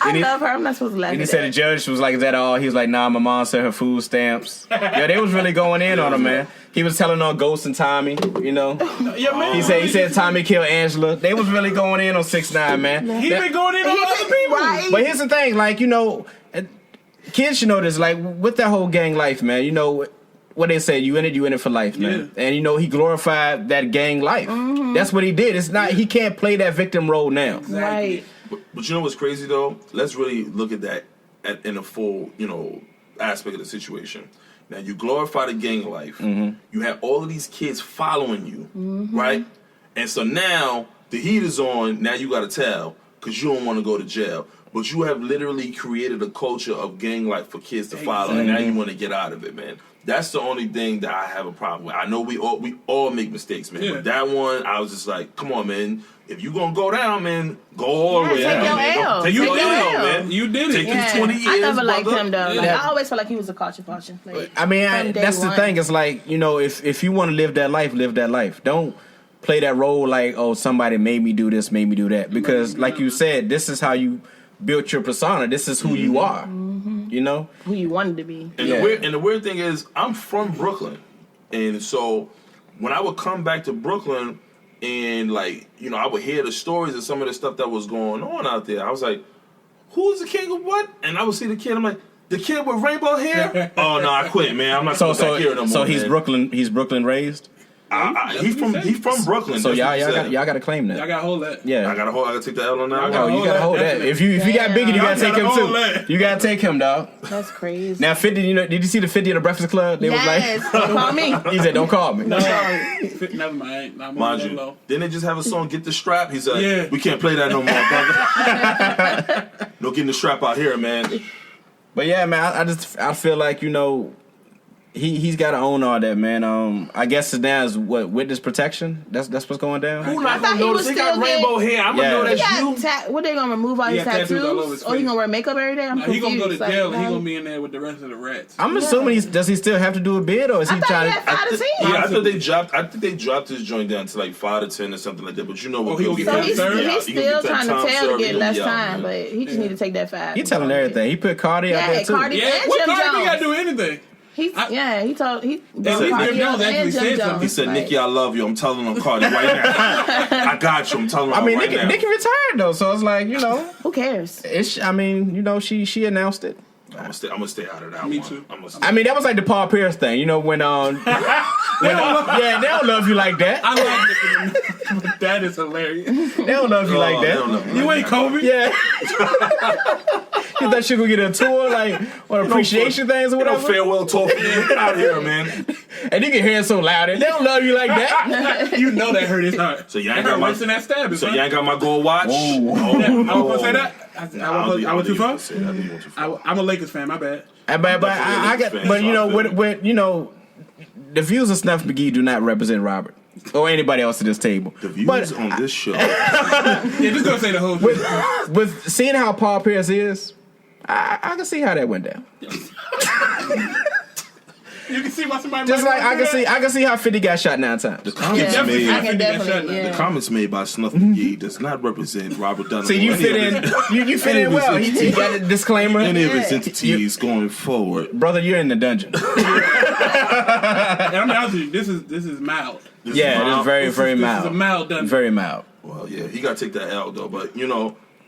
I love her. I'm not supposed to laugh And at he said that. the judge was like, is that all? He was like, nah, my mom said her food stamps. Yeah, they was really going in on him, man. He was telling on Ghost and Tommy, Yeah, man. He said Tommy killed Angela. They was really going in on 6ix9ine, man. He been going in on other people. Right. But here's the thing, like, kids should know this, like, with that whole gang life, man, what they say, you in it for life, man. Yeah. And, he glorified that gang life. Mm-hmm. That's what he did. It's not, he can't play that victim role now. Right. But you know what's crazy, though? Let's really look at that in a full, aspect of the situation. Now, you glorify the gang life. Mm-hmm. You have all of these kids following you, right? And so now the heat is on. Now you got to tell because you don't want to go to jail. But you have literally created a culture of gang life for kids to follow, and now you want to get out of it, man. That's the only thing that I have a problem with. I know we all make mistakes, man. Yeah. But that one, I was just like, come on, man. If you gonna go down, man, go all the way take down. your L. Take You your did L, it. man. You did it. Take these 20 years. I never liked brother. him though. Like, Yeah. I always felt like he was a culture function. Like, I mean, from day that's the one. thing. It's like, if you want to live that life. Don't play that role like, oh, somebody made me do this, made me do that. Because, like you said, this is how you built your persona. This is who you are. Who you wanted to be. And Yeah. the weird thing is, I'm from Brooklyn, and so when I would come back to Brooklyn, and I would hear the stories of some of the stuff that was going on out there. I was like, "Who's the king of what?" And I would see the kid. I'm like, "The kid with rainbow hair." Oh no, I quit, man. I'm not coming back here no more. So he's man. Brooklyn raised. He's from Brooklyn. So That's what he said. y'all got to claim that. I got to hold that. Yeah. I gotta take the L on that one. Oh, you gotta hold that. If you got Biggie, you gotta take him too. You gotta take him, dog. That's crazy. Now 50, did you see the 50 of the Breakfast Club? They was Yes. like, Don't call me. he said, "Don't call me." No, never mind. Not more Mind than you, low. didn't they just have a song, Get the Strap? He said, Yeah. we can't play that no more, brother. No getting the strap out here, man. But yeah, man, I feel like he's got to own all that, man. I guess now is what, witness protection. That's what's going down. Who I not thought gonna he notice? was They got still rainbow hair. I'm gonna know He that's you. got what they gonna remove all his got tattoos all over his tattoos? Or he face. gonna wear makeup every day? I'm He confused. gonna go to jail and he no. gonna be in there with the rest of the rats. I'm assuming does he still have to do a bid, or is he I thought trying he to? had 5 to 10. Yeah, I think they dropped his joint down to like 5 to 10 or something like that. But you know what? Oh, he gonna get So time he's served? still He gonna get that trying to time tell to served. get He gonna less be out, time, man. but he just need to take that 5. He telling everything. He put Cardi out there too. Cardi Yeah, and what Jim Cardi Jones. gotta do anything? He told Jim Cardi Jones actually and said Jim something. Jones. He said, like, "Nikki, I love you. I'm telling him Cardi right now. I got you. I'm telling him I mean, right now." Nikki retired though, so it's like who cares? I mean, she announced it. I'm gonna stay out of that Me one. too. I'm gonna stay. I mean, that was like the Paul Pierce thing, when yeah, they don't love you like that. I like it. That is hilarious. They don't love you like they that. don't love me You like ain't that. Kobe. Yeah. You thought she could get a tour, like, or appreciation things or You know, whatever? farewell talk. Get out of here, man. And you can hear it so loud, and they don't love you like that. You know that hurt his heart. So you ain't That got hurt my. worse than that stabbing. So son. you ain't got my gold watch. Oh, I was gonna say that. I went too far. I think you went too far. I'm a Lakers fan. My bad. The views of Snuff Magee do not represent Robert or anybody else at this table. The views But on this show. Yeah, just gonna say the whole thing. with seeing how Paul Pierce is, I can see how that went down. You can see why somebody. Just might like wanna do I can see how 50 got shot 9 times. The comments Yeah, made. I can The definitely. Comments made by Snuff Magee does not represent Robert Dunham. So you or fit any in. of his- You fit in well. He got a disclaimer. Any of his entities going forward. Brother, you're in the dungeon. And I'm honest with you, this is mild. This Yeah, is it is very, very This mild. is a mild dungeon. Very mild. Well, yeah, he got to take that L though. But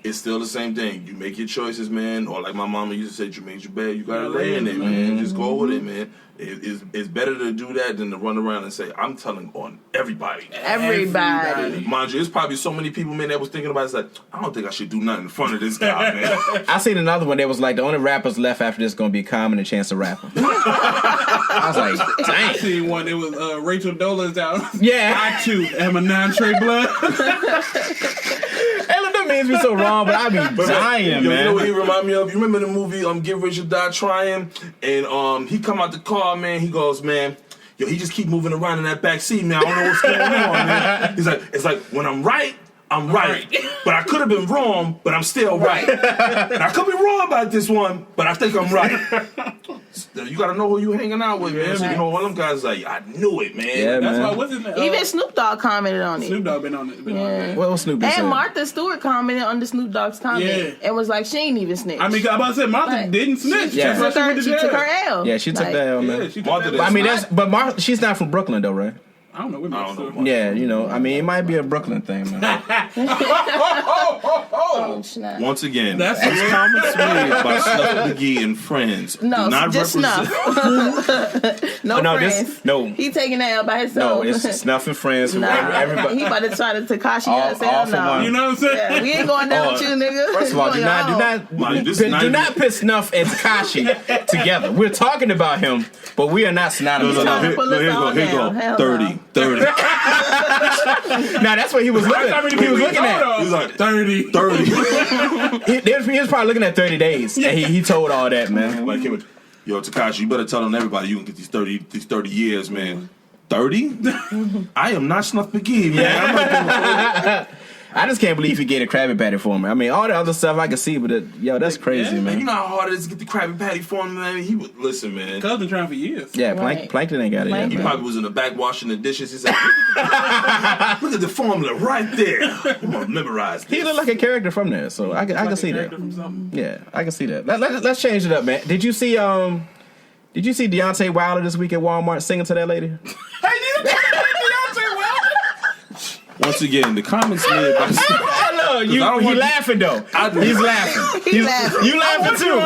it's still the same thing. You make your choices, man. Or like my mama used to say, you made your bed, you gotta lay in it, man. Just go with it, man. It's better to do that than to run around and say, I'm telling on everybody. Everybody. Mind you, there's probably so many people, man, that was thinking about it. It's like, I don't think I should do nothing in front of this guy, man. I seen another one that was like the only rappers left after this gonna be Common and Chance the Rapper. I was like, I dang. seen one. It was Rachel Dola's out. Yeah. I too am a non-trade blood. Hey, look, that means me so wrong, but I be dying, Yo, you know what he man. remind me of? You remember the movie Get Rich or Die Trying? And he come out the car, man. He goes, man, yo, he just keep moving around in that back seat, man. I don't know what's going on, man. He's like, it's like when I'm right, I'm right. But I could have been wrong, but I'm still right. And I could be wrong about this one, but I think I'm right. You gotta know who you hanging out with, man. Yeah, So, man. all them guys like, I knew it, man. Yeah, That's man. why what's his name? Even Snoop Dogg commented on it. Snoop Dogg been on it. What was Snoop Dogg And saying? Martha Stewart commented on the Snoop Dogg's comment Yeah. and was like, she ain't even snitch. I mean, I'm about to say Martha Like, didn't snitch. Yeah. That's why she went to took jail. her L. Yeah, she took Like, that L, man. Yeah, she took Martha that. I mean, she's not from Brooklyn though, right? I don't know. What I don't know. Martha. Yeah, I mean, it might be a Brooklyn thing, man. Oh, snap. Once again, That's these comments made by Snuff Magee and friends No, do not just represent. Snuff. No, no, friends. no. He taking that L by himself. No, it's Snuff and Friends. Nah, Everybody. he about to try to Tekashi All- us. all Hell for no. one. You know what I'm saying? Yeah, we ain't going down with you, nigga. First of all, do You on your own. Mind you, this is not do even- not put Snuff and Tekashi together. We're talking about him, but we are not synonymous. He's trying to pull us Here all go. down. Hell 30, no. 30, Now that's what he was looking at. He was looking at. He's like 30. 30. He was probably looking at 30 days. And he told all that, man. Like, yo, Tekashi, you better tell everybody you can get these 30 years, man. 30? I am not Snuff Magee, man. I'm not doing I just can't believe he gave a Krabby Patty for me. I mean, all the other stuff I can see, but that's crazy, Man, you man. know how hard it is to get the Krabby Patty for him, man. He would listen, man. Cuz been trying for years. Yeah, Right. Plankton ain't got it yet, He man. probably was in the back washing the dishes. He said, "Look at the formula right there. I'm gonna memorize this." He looked like a character from there, so I can see that. Yeah, I can see that. Let's change it up, man. Did you see Deontay Wilder this week at Walmart singing to that lady? Once again, the comments made by Hello, I don't he want- laughing though. He's laughing. He laughing. You laughing too?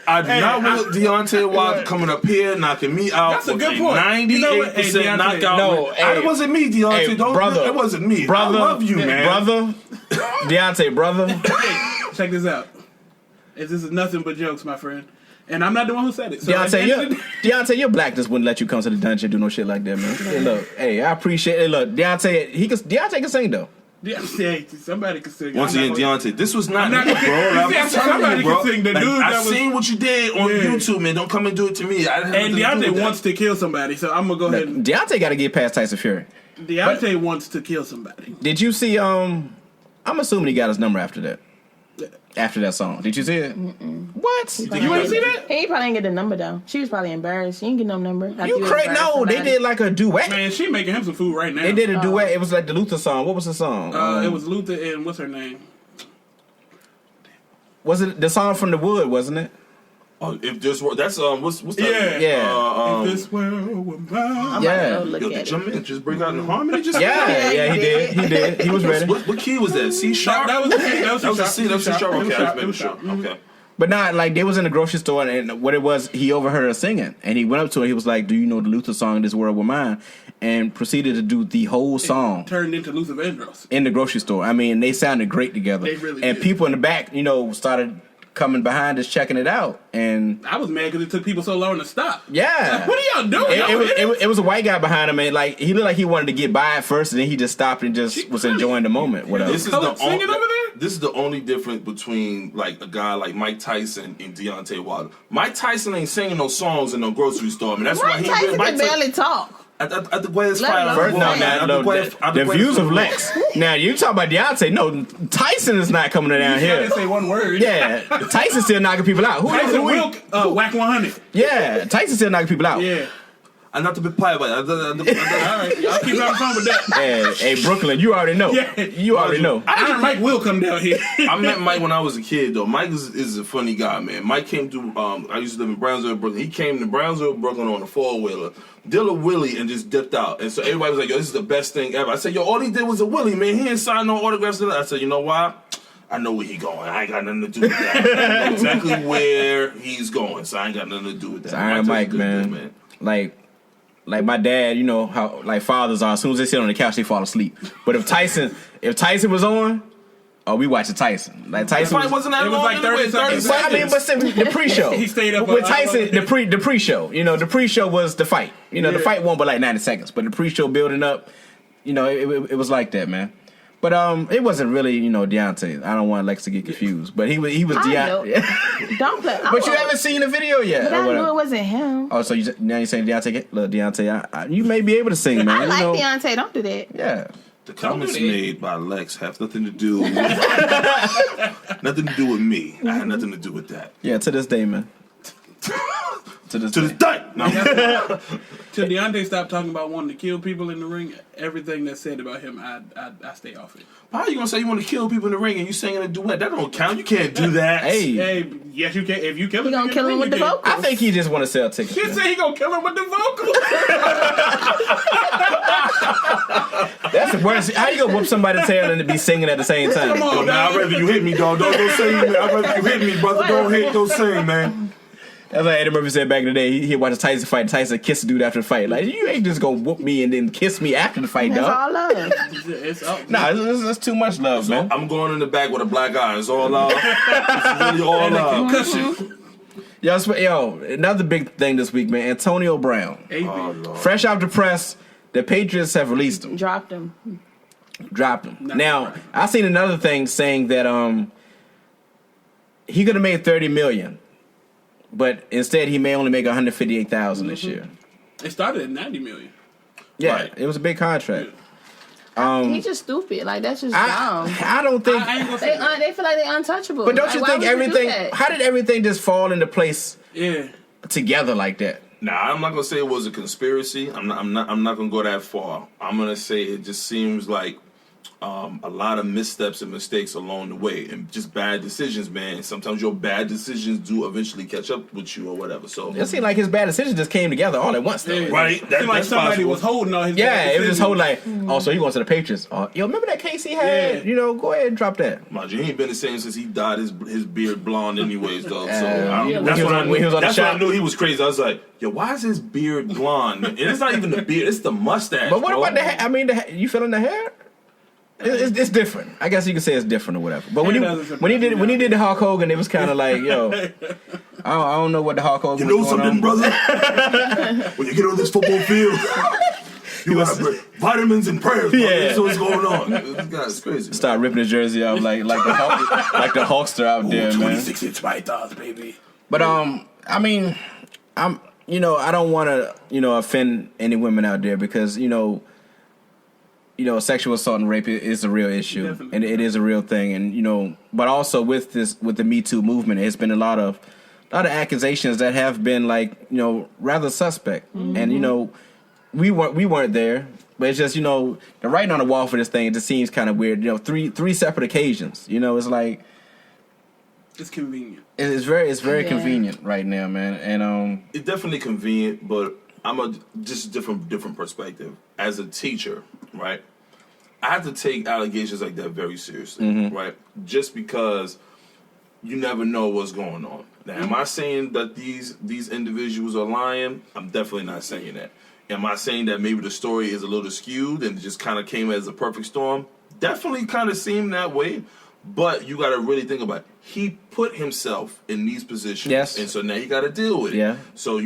I do not want Deontay Wilder coming up here knocking me out. That's a with good point. 98% You know what? Hey, Deontay, knockout. no, win. hey, it wasn't me, Deontay. hey, Don't, brother, it wasn't me. Brother, I love you, man. brother, Deontay, brother. Check this out. This is nothing but jokes, my friend. And I'm not the one who said it. So at the end of the day- Deontay, your blackness wouldn't let you come to the dungeon and do no shit like that, man. Hey, look, hey, I appreciate it. Look, Deontay can sing though. Somebody can sing. Once again, Deontay, this was not me, bro. Somebody can sing. The dude I seen what you did on YouTube, man. Don't come and do it to me. And Deontay wants to kill somebody, so I'm gonna go ahead. And Deontay got to get past Tyson Fury. Deontay wants to kill somebody. Did you see? I'm assuming he got his number after that. After that song, did you see it? What? You ain't see that? He probably didn't get the number though. She was probably embarrassed. She didn't get no number. You crazy? No, they did like a duet. Man, she making him some food right now. They did a duet. It was like the Luther song. What was the song? It was Luther and what's her name? Was it the song from the Wood? Wasn't it? Oh, if this were that's what's that? Yeah. If this world were mine. Yeah. Yo, did your man just break out in harmony? Just Yeah, he did. He was ready. What key was that? C sharp. That was a C. That was C sharp. Okay, I was making sure. Okay. But not like they was in the grocery store and what it was, he overheard her singing and he went up to her. He was like, "Do you know the Luther song, This World Were Mine?" And proceeded to do the whole song. Turned into Luther Vandross in the grocery store. I mean, they sounded great together. They really and did. People in the back, started coming behind us checking it out. And I was mad because it took people so long to stop. Yeah. Like, what are y'all doing? It was a white guy behind him, and like he looked like he wanted to get by at first, and then he just stopped and just was enjoying the moment. Whatever. This is the only difference between like a guy like Mike Tyson and Deontay Wilder. Mike Tyson ain't singing no songs in no grocery store. I mean, that's why Mike Tyson can barely talk. At the greatest fight First, the views of Lex. Now you talk about Deontay. No, Tyson is not coming down here. Didn't say one word. Yeah, Tyson's still knocking people out. Tyson will whack 100. Yeah, Tyson's still knocking people out. Yeah. I'm not to be quiet about it. All right, y'all keep having fun with that. Hey, Brooklyn, you already know. Yeah. You already know. Iron Mike will come down here. I met Mike when I was a kid, though. Mike is a funny guy, man. Mike came to, I used to live in Brownsville, Brooklyn. He came to Brownsville, Brooklyn on a four-wheeler, did a wheelie, and just dipped out. And so everybody was like, yo, this is the best thing ever. I said, yo, all he did was a wheelie, man. He didn't sign no autographs. I said, you know why? I know where he going. I ain't got nothing to do with that. I know exactly where he's going, so I ain't got nothing to do with that. It's Iron Mike, man. Like my dad, you know how like fathers are. As soon as they sit on the couch, they fall asleep. But if Tyson was on, we watching Tyson. Like Tyson wasn't that long. It was like 30 seconds. I mean, but the pre-show. He stayed up with Tyson. The pre-show. The pre-show was the fight. The fight won by like 90 seconds. But the pre-show building up, it was like that, man. But it wasn't really, Deontay. I don't want Lex to get confused. But he was Deontay. Don't play. But you haven't seen the video yet. But I knew it wasn't him. Oh, so now you're saying Deontay? Look, Deontay, you may be able to sing, man. I like Deontay. Don't do that. Yeah. The comments made by Lex have nothing to do with me. I had nothing to do with that. Yeah, to this day, man. To this day. No. Till Deontay stopped talking about wanting to kill people in the ring, everything that's said about him, I stay off it. How are you gonna say you want to kill people in the ring and you singing a duet? That don't count. You can't do that. Hey, yes you can. If you kill him, he gonna kill him with the vocals. I think he just want to sell tickets. He said he gonna kill him with the vocals. That's the worst. How you gonna whoop somebody's tail and be singing at the same time? Come on, I'd rather you hit me, dog. Don't go sing. I'd rather you hit me, brother. Don't hit. Go sing, man. That's like Eddie Murphy said back in the day. He watched Tyson fight. Tyson kiss a dude after the fight. Like, you ain't just gonna whoop me and then kiss me after the fight, That's dog. all love. It's too much love, man. I'm going in the back with a black eye. It's all love. It's really all love. Concussion. Yo, another big thing this week, man. Antonio Brown. Fresh off the press, the Patriots have released him. Dropped him. Now, I seen another thing saying that he could have made $30 million. But instead, he may only make $158,000 this year. It started at $90 million. Yeah, Right. It was a big contract. He's just stupid. Like, that's just dumb. I don't think. I ain't gonna say that. They feel like they're untouchable. But don't you why think would do everything? that? How did everything just fall into place together like that? Nah, I'm not gonna say it was a conspiracy. I'm not gonna go that far. I'm gonna say it just seems like a lot of missteps and mistakes along the way, and just bad decisions, man. Sometimes your bad decisions do eventually catch up with you or whatever. So It seemed like his bad decisions just came together all at once, though. Yeah. right, It seemed like somebody was holding on his bad Yeah, it was just decisions. whole like, so you going to the Patriots? Yo, remember that case he had? Yeah. Go ahead and drop that. Mind you, he ain't been the same since he dyed his beard blonde, anyways, though. So Yeah. that's when I shop. knew he was crazy. I was like, yo, why is his beard blonde? And it's not even the beard; it's the mustache. But what bro. about the hair? I mean, you feeling the hair? It's different. I guess you could say it's different or whatever. But when he did the Hulk Hogan, it was kind of like, yo, I don't know what the Hulk Hogan. You know something, brother? When you get on this football field, You gotta bring vitamins and prayers. Bro. Yeah. That's what's going on. This guy's crazy. Start ripping his jersey off like the Hulkster out there, man. 26-inch pythons, baby. But I mean, I don't want to offend any women out there because sexual assault and rape is a real issue. Definitely. And it is a real thing, and but also with the Me Too movement, it's been a lot of accusations that have been rather suspect. Mm-hmm. And we weren't there, but it's just the writing on the wall for this thing. It just seems kind of weird. Three separate occasions. It's like it's convenient. It's very convenient right now, man. And it's definitely convenient, but I'm just different perspective as a teacher, right? I have to take allegations like that very seriously, right? Just because you never know what's going on. Now, am I saying that these individuals are lying? I'm definitely not saying that. Am I saying that maybe the story is a little skewed and it just kind of came as a perfect storm? Definitely kind of seemed that way. But you got to really think about it. He put himself in these positions. Yes. And so now you got to deal with it. Yeah. So,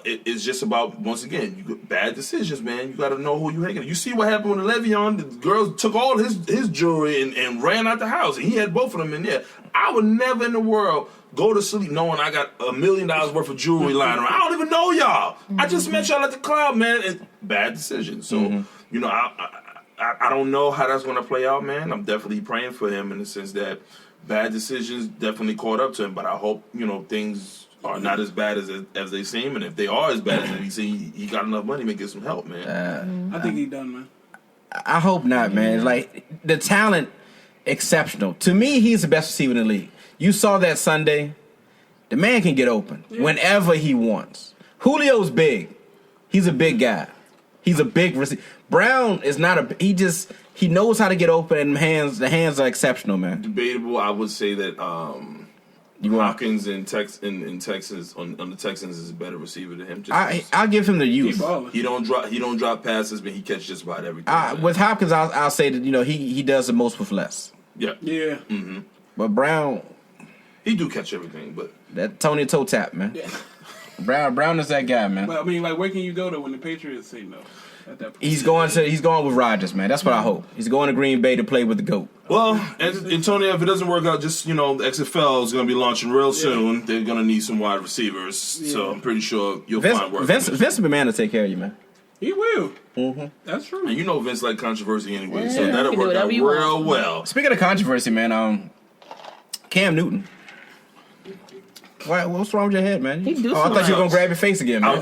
it's just about, once again, bad decisions, man. You got to know who you hanging. You see what happened with Le'Veon? The girls took all his jewelry and ran out the house. And he had both of them in there. I would never in the world go to sleep knowing I got $1 million worth of jewelry lying around. I don't even know y'all. I just met y'all at the club, man. And bad decisions. So, I don't know how that's going to play out, man. I'm definitely praying for him in the sense that bad decisions definitely caught up to him. But I hope, things are not as bad as they seem. And if they are as bad as they seem, he got enough money to get some help, man. I think he done, man. I hope not, man. Like, the talent, exceptional. To me, he's the best receiver in the league. You saw that Sunday. The man can get open whenever he wants. Julio's big. He's a big guy. He's a big receiver. Brown is not he knows how to get open, and the hands are exceptional, man. Debatable. I would say that Hopkins in Texas on the Texans is a better receiver than him. I'll give him the youth. He don't drop passes, but he catches just about everything. With Hopkins, I'll say that he does the most with less. Yeah. Mm-hmm. But Brown, he do catch everything, but that Tony toe tap, man. Yeah. Brown is that guy, man. But I mean, where can you go to when the Patriots say no? At that point? He's going with Rodgers, man. That's what I hope. He's going to Green Bay to play with the GOAT. Well, Antonio, if it doesn't work out, the XFL is going to be launching real soon. They're going to need some wide receivers, so I'm pretty sure you'll find work. Vince will be man to take care of you, man. He will. Mm-hmm. That's true. And Vince like controversy anyway, so that'll work out real well. Speaking of controversy, man, Cam Newton. What's wrong with your head, man? He do I thought you were going to grab your face again, man.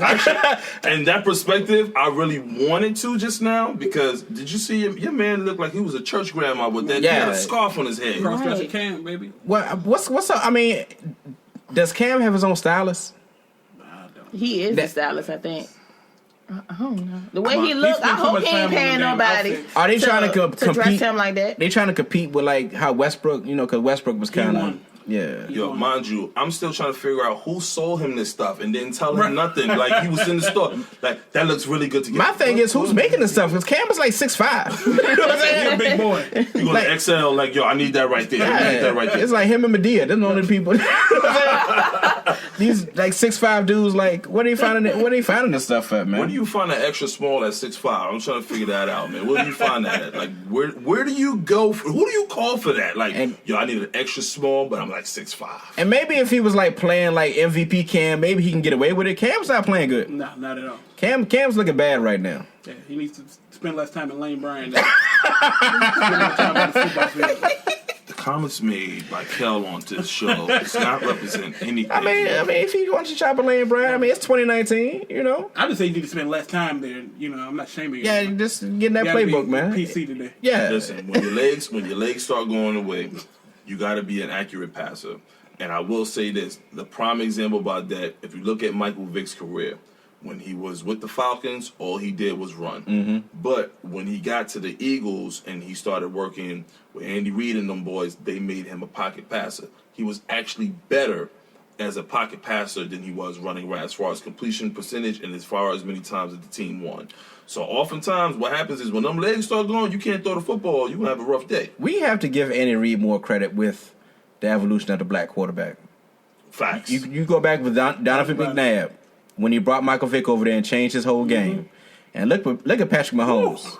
In that perspective, I really wanted to just now because did you see him? Your man looked like he was a church grandma with that. Yeah. He had a scarf on his head. Cross-dresser Cam, baby. What's up? I mean, does Cam have his own stylist? He is the stylist, I think. I don't know. The way he looks, I hope he ain't paying nobody. Are they trying to compete? Dress him like that? They trying to compete with like how Westbrook, because Westbrook was kind of. Yeah. Yo, mind you, I'm still trying to figure out who sold him this stuff and didn't tell him nothing. Like, he was in the store. Like, that looks really good to get. My thing is, who's making this stuff? Because Cam is like 6'5". You know what I'm saying? He's a big boy. You go to XL, like, yo, I need that right there. I need that right there. It's like him and Medea. They're the only people. These like 6'5" dudes, like, what are they finding this stuff at, man? Where do you find an extra small at 6'5"? I'm trying to figure that out, man. Where do you find that at? Like, where do you go? Who do you call for that? Like, yo, I need an extra small, but I'm like 6'5". And maybe if he was like playing like MVP Cam, maybe he can get away with it. Cam's not playing good. No, not at all. Cam's looking bad right now. Yeah, he needs to spend less time in Lane Bryant. Spend more time on the football field. The comments made by Kel on this show does not represent anything. I mean, if he wants to chop a Lane Bryant, it's 2019, I just say you need to spend less time there. I'm not shaming you. Yeah, just getting that playbook, man. PC today. Yeah. Listen, when your legs start going away, you got to be an accurate passer. And I will say this, the prime example about that, if you look at Michael Vick's career, when he was with the Falcons, all he did was run. Mm-hmm. But when he got to the Eagles and he started working with Andy Reid and them boys, they made him a pocket passer. He was actually better as a pocket passer than he was running right as far as completion percentage and as far as many times that the team won. So oftentimes what happens is when them legs start going, you can't throw the football, you're going to have a rough day. We have to give Andy Reid more credit with the evolution of the black quarterback. Facts. You go back with Donovan McNabb when he brought Michael Vick over there and changed his whole game. And look at Patrick Mahomes.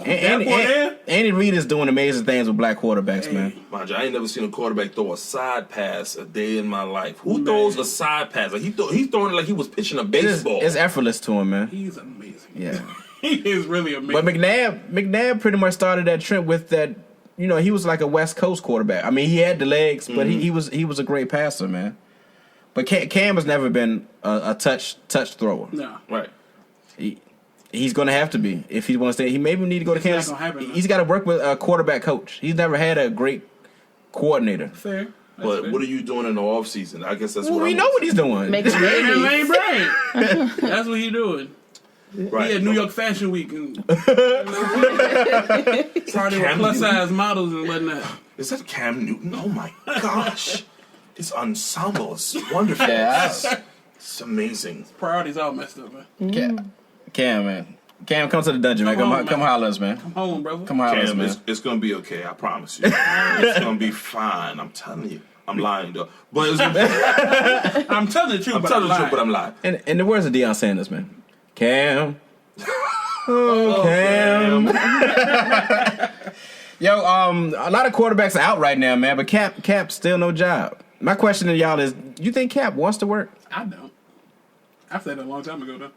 Andy Reid is doing amazing things with black quarterbacks, man. Mind you, I ain't never seen a quarterback throw a side pass a day in my life. Who throws a side pass? Like he's throwing it like he was pitching a baseball. It's effortless to him, man. He's amazing. Yeah. He is really amazing. But McNabb pretty much started that trend with that. You know, he was like a West Coast quarterback. I mean, he had the legs, but he was a great passer, man. But Cam has never been a touch thrower. No. Right. He's going to have to be if he wants to. He maybe need to go to Kansas. He's got to work with a quarterback coach. He's never had a great coordinator. Fair. But what are you doing in the off season? I guess that's what we know what he's doing. Making babies. Lane Bryant. That's what he's doing. Right. He had New York Fashion Week and started with plus size models and whatnot. Is that Cam Newton? Oh my gosh. This ensemble is wonderful. Yeah. It's amazing. Priorities all messed up, man. Cam, man. Cam, come to the dungeon, man. Come holler us, man. Come home, brother. Come holler us, Cam, man. it's going to be okay. I promise you. It's going to be fine. I'm telling you. I'm lying, though. But it's I'm telling the truth, but I'm lying. And the words of Deion Sanders, man. Cam. Oh, Cam. Yo, a lot of quarterbacks are out right now, man, but Cap still no job. My question to y'all is, you think Cap wants to work? I don't. I said that a long time ago, though.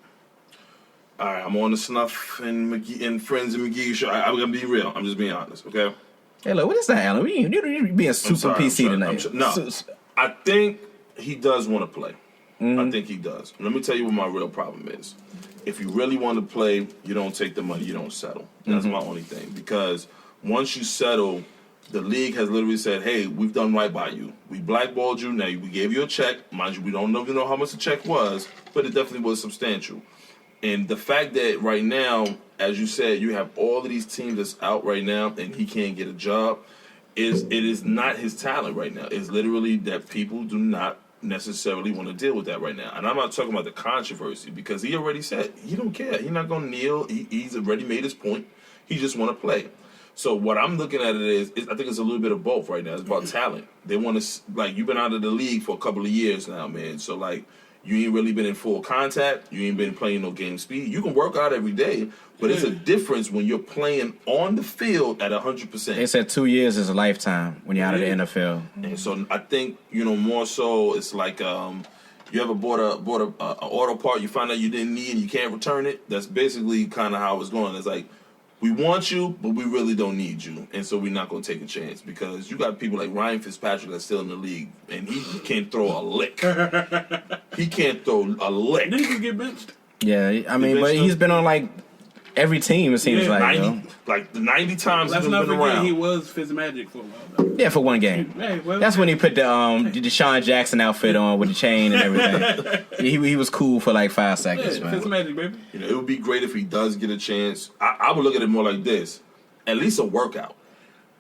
All right, I'm on the Snuff and McGee and Friends and McGee show. I'm going to be real. I'm just being honest, okay? Hey, look, what is that, Alan? You're being super PC tonight. I think he does want to play. I think he does. Let me tell you what my real problem is. If you really want to play, you don't take the money, you don't settle. That's my only thing. Because once you settle, the league has literally said, hey, we've done right by you. We blackballed you. Now, we gave you a check. Mind you, we don't even know how much the check was, but it definitely was substantial. And the fact that right now, as you said, you have all of these teams that's out right now and he can't get a job, it is not his talent right now. It's literally that people do not necessarily want to deal with that right now. And I'm not talking about the controversy because he already said he don't care. He's not going to kneel. He's already made his point. He just want to play. So what I'm looking at it is I think it's a little bit of both right now. It's about talent. They want to, like, you've been out of the league for a couple of years now, man. So, like, you ain't really been in full contact. You ain't been playing no game speed. You can work out every day, but it's a difference when you're playing on the field at 100%. They said 2 years is a lifetime when you're out of the NFL. And so I think, more so it's like you ever bought a auto part you find out you didn't need and you can't return it. That's basically kind of how it's going. It's like, we want you, but we really don't need you. And so we're not going to take a chance because you got people like Ryan Fitzpatrick that's still in the league, and he can't throw a lick. He can't throw a lick. Didn't he get benched? Yeah, I mean, but he's been on, like, every team, it seems like. 90 times Let's he's not been forget around. He was Fitzmagic for a while, though. Yeah, for one game. Hey, well, That's when he put the Deshaun Jackson outfit on with the chain and everything. he was cool for like 5 seconds, man. Fitzmagic, baby. It would be great if he does get a chance. I would look at it more like this. At least a workout.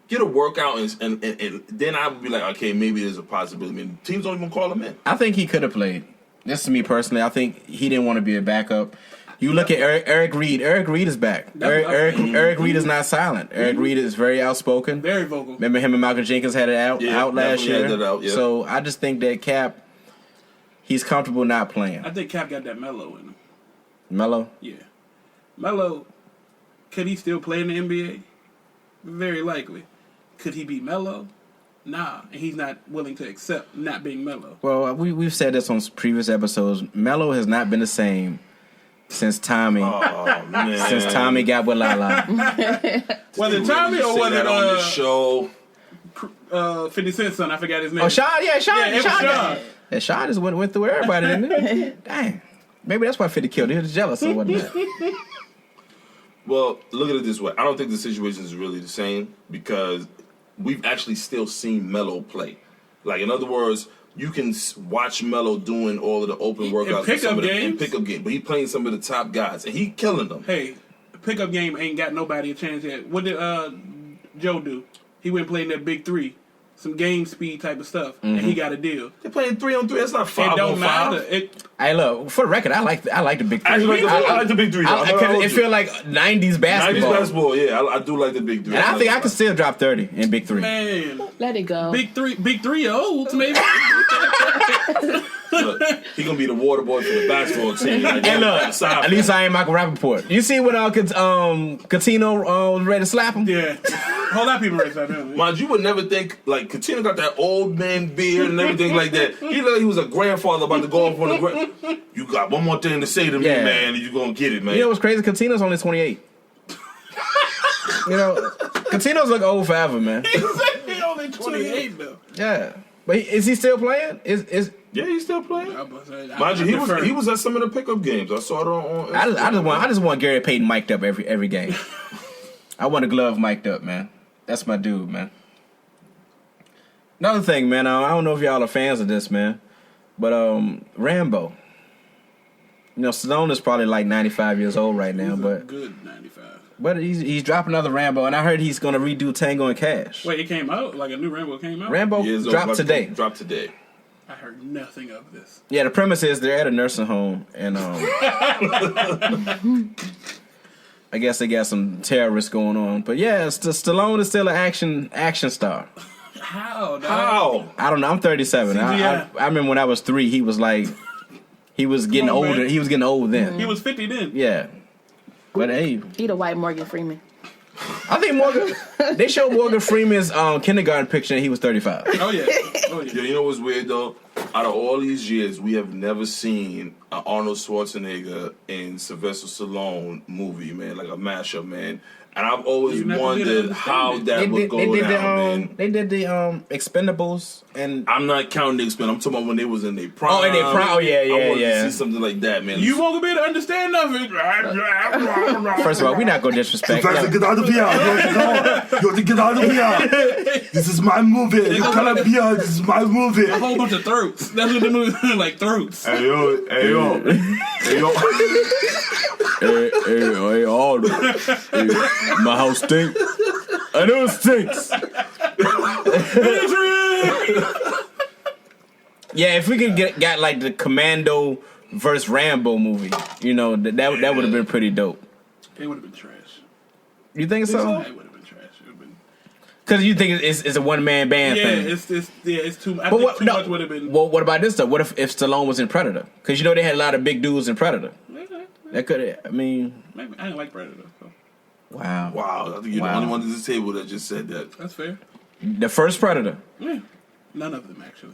Get a workout, and then I would be like, okay, maybe there's a possibility. I mean, teams don't even call him in. I think he could have played. This is me personally. I think he didn't want to be a backup. You look at Eric Reed. Eric Reed is back. Eric Reed is not silent. Eric Reed is very outspoken. Very vocal. Remember him and Malcolm Jenkins had it out last year. Had that out, yeah. So I just think that Cap, he's comfortable not playing. I think Cap got that mellow in him. Mellow? Yeah. Mellow, could he still play in the NBA? Very likely. Could he be mellow? Nah. And he's not willing to accept not being mellow. Well, we've said this on previous episodes. Mellow has not been the same since Tommy. Oh, man. Since Tommy got with Lala. Was it Tommy or was it on the show? 50 Cent's son? I forgot his name. Oh, Sean? Yeah, Sean. Yeah, it was Sean. Yeah, Sean just went through everybody, didn't it? Dang. Maybe that's why 50 killed him. He was jealous or whatnot. Well, look at it this way. I don't think the situation is really the same because we've actually still seen Melo play. Like, in other words, you can watch Melo doing all of the open workouts in pickup games, but he playing some of the top guys, and he killing them. Hey, the pickup game ain't got nobody a chance yet. What did Joe do? He went playing that big three, some game speed type of stuff, and he got a deal. They're playing 3-on-3. That's not 5-on-5. It don't matter. Hey, look, for the record, I like the big three. Actually, I like the big three. It feel like 90s basketball. 90s basketball, yeah. I do like the big three. And I think I can still drop 30 in big three. Man, let it go. Big three olds maybe. He gonna be the water boy for the basketball team. Like, And look, at least I ain't Michael Rappaport. You see when Catino was ready to slap him? Yeah. A whole lot of people ready to slap him. Mind you would never think like Katina got that old man beard and everything like that. He looked like he was a grandfather about to go off on the You got one more thing to say to me, man, and you gonna get it, man. You know what's crazy? Catino's only 28. You know, Catino's look old forever, man. He's only 28 though. Yeah, but is he still playing? Yeah, he's still playing. Mind you, he was at some of the pickup games. I saw it on I just want Gary Payton mic'd up every game. I want a glove mic'd up, man. That's my dude, man. Another thing, man. I don't know if y'all are fans of this, man, but Rambo. You know, Stallone is probably like 95 years old right now, but good 95. But he's dropping another Rambo, and I heard he's gonna redo Tango and Cash. Wait, it came out? Like a new Rambo came out? Rambo dropped today. Dropped today. I heard nothing of this. Yeah, the premise is they're at a nursing home, and I guess they got some terrorists going on. But yeah, Stallone is still an action star. How? I don't know. I'm 37. I remember when I was 3, he was getting older. Man. He was getting old then. He was 50 then. Yeah. But hey, he the white Morgan Freeman. I think they showed Morgan Freeman's kindergarten picture and he was 35. Oh yeah. Yeah, you know what's weird though? Out of all these years, we have never seen an Arnold Schwarzenegger and Sylvester Stallone movie, man, like a mashup, man. And I've always wondered how that would go down, man. They did the Expendables, and I'm not counting the Expendables. I'm talking about when they was in their prime. Oh, in their prime. Oh, yeah. I wanted to see something like that, man. You won't be able to understand nothing. First of all, we're not going to disrespect. Get out of here. You have to get out of here. This is my movie. You cannot be here. This is my movie. A whole bunch of throats. That's what the movie like, throats. Hey, yo. Hey, all my house stinks. I know it stinks. Yeah, if we could get like the Commando versus Rambo movie, you know, that would have been pretty dope. It would have been trash. You think so? It would have been trash. Because you think it's a one man band thing. It's too. I think too much would have been. Well, what about this though? What if Stallone was in Predator? Because you know they had a lot of big dudes in Predator. That could. I mean, maybe I didn't like Predator. So. Wow. I think you're the only one at this table that just said that. That's fair. The first Predator. Yeah. None of them actually.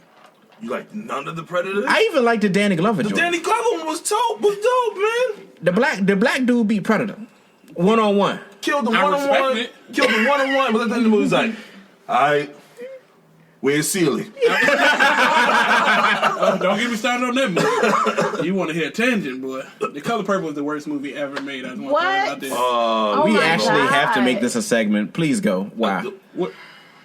You like none of the Predators? I even liked the Danny Glover joint. The Danny Glover one was dope, man. The black dude beat Predator 1-on-1. Killed the 1-on-1. Killed the 1-on-1. But then the movie's like, all right, where's Sealy? Don't get me started on that movie. You want to hear a tangent, boy? The Color Purple is the worst movie ever made. I just want to throw it out there. We actually have to make this a segment. Please go. Why?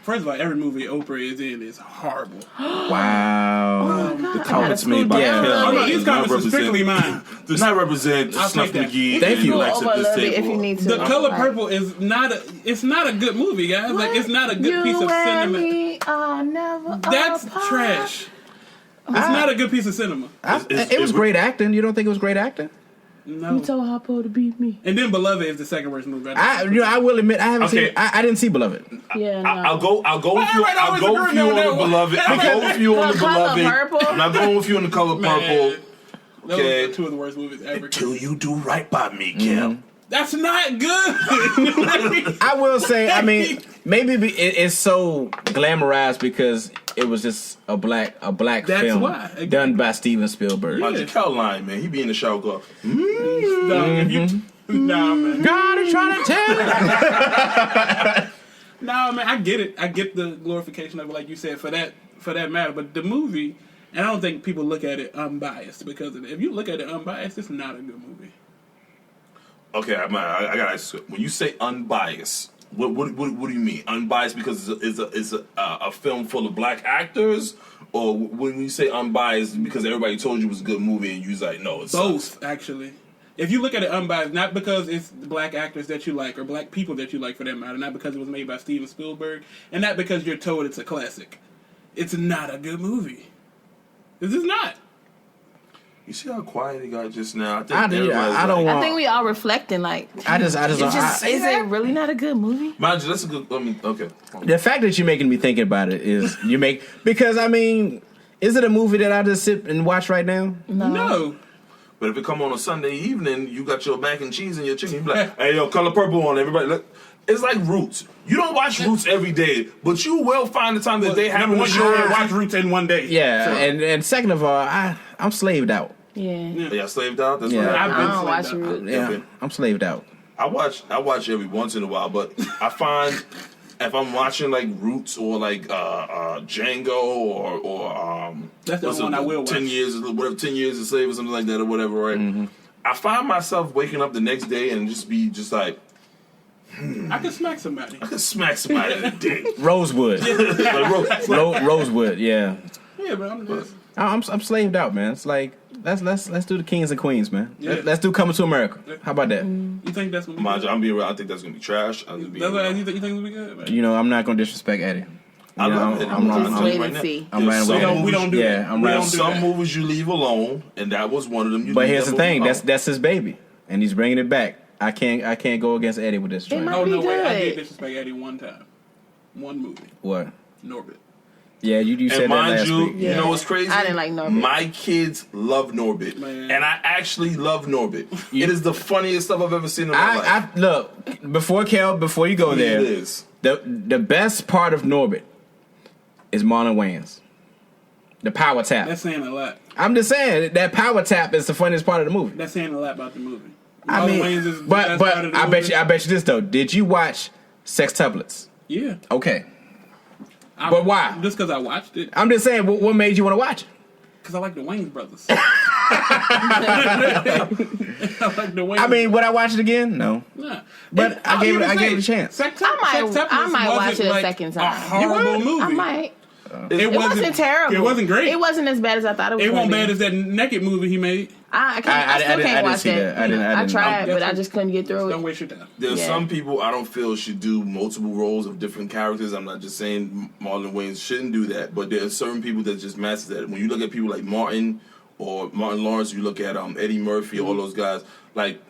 First of all, every movie Oprah is in is horrible. Wow. The comments made by these comments are strictly mine. Does not represent Snuff Magee. Thank you. If you need to. The Color Purple is not a. It's not a good movie, guys. Like it's not a good piece of cinema. That's trash. It's not a good piece of cinema. It was great acting. You don't think it was great acting? No. You told Harpo to beat me. And then Beloved is the second worst movie. I will admit I haven't seen. I didn't see Beloved. Yeah, no. I'll go with you. I'll go with you on the Beloved. I'll go with you on the Beloved. I'm not going with you on the Color Purple. Okay, those are two of the worst movies ever. Until you do right by me, Kim. That's not good. I will say, I mean, maybe it's so glamorized because it was just a black film done by Steven Spielberg. Yeah. Caroline, man, he be in the shower go. Nah, man. God is trying to tell me. Nah, man, I get it. I get the glorification of it, like you said, for that matter. But the movie, and I don't think people look at it unbiased because of it. If you look at it unbiased, it's not a good movie. Okay, I gotta ask you, when you say unbiased, what do you mean? Unbiased because it's a film full of black actors, or when you say unbiased because everybody told you it was a good movie and you was like, no, it's both actually. If you look at it unbiased, not because it's black actors that you like or black people that you like for that matter, not because it was made by Steven Spielberg, and not because you're told it's a classic. It's not a good movie. This is not. You see how quiet he got just now? I think we all reflecting like. Is it really not a good movie? Mind you, that's a good. I mean, okay. The fact that you're making me think about it is because I mean, Is it a movie that I just sit and watch right now? No. But if it come on a Sunday evening, you got your mac and cheese and your chicken. You be like, hey, yo, Color Purple on, everybody. Look. It's like Roots. You don't watch Roots every day, but you will find the time that they have one a show. watch Roots in one day. Yeah, So, and second of all, I'm slaved out. Yeah. Yeah, slaved out. That's Yeah. what I I've been don't watch slaved out. Roots. Yeah, Okay. I'm slaved out. I watch every once in a while, but I find if I'm watching like Roots or like Django or That's the what's only one I will watch. 10 years a slave or something like that or whatever, right? Mm-hmm. I find myself waking up the next day and just like I can smack somebody. I could smack somebody in the dick. Rosewood, Like, Rosewood. Yeah, Yeah, but I'm just. I'm slaved out, man. It's like let's do the Kings and Queens, man. Yeah. Let's do Coming to America. How about that? You think that's gonna be mind good? you, I'm being real. I think that's gonna be trash. That's what you think gonna be good? Man? You know, I'm not gonna disrespect Eddie. I You know, love it. I'm Just telling wait you and now. see. I'm There's right some away. We don't do Yeah, that. I'm We right. don't There's do some that. movies you leave alone, and that was one of them. You But leave here's that the thing. movie That's his baby, and he's bringing it back. I can't go against Eddie with this joint. might- Oh no, be wait! I good. did disrespect Eddie one time. One movie, What? Norbit. Yeah, you said And that mind last you, week. you know what's crazy? I didn't like Norbit. My kids love Norbit, Man. and I actually love Norbit. It is the funniest stuff I've ever seen in my life. I look before you go It there. is. The best part of Norbit is Marlon Wayans. The power tap. That's saying a lot. I'm just saying that power tap is the funniest part of the movie. That's saying a lot about the movie. I Marlon mean, Wayans is the but best part of the I movie. bet you this though. Did you watch Sextuplets? Yeah. Okay, but why? Just because I watched it. I'm just saying. What made you want to watch it? Because I like the Wayans brothers. I like the Wayans. I mean, would I watch it again? No. Nah. But And I gave even it say, a chance. I might watch it a second time. A horrible movie. I might. It wasn't terrible. It wasn't great. It wasn't as bad as I thought it was. It wasn't gonna bad be. as that Naked movie he made. I still I can't didn't watch see that. I didn't- tried, but I That's- just couldn't get through Don't it. waste your time. There's Yeah. some people I don't feel should do multiple roles of different characters. I'm not just saying Marlon Wayans shouldn't do that, but there are certain people that just master that. When you look at people like Martin or Martin Lawrence, you look at Eddie Murphy, all those guys, like,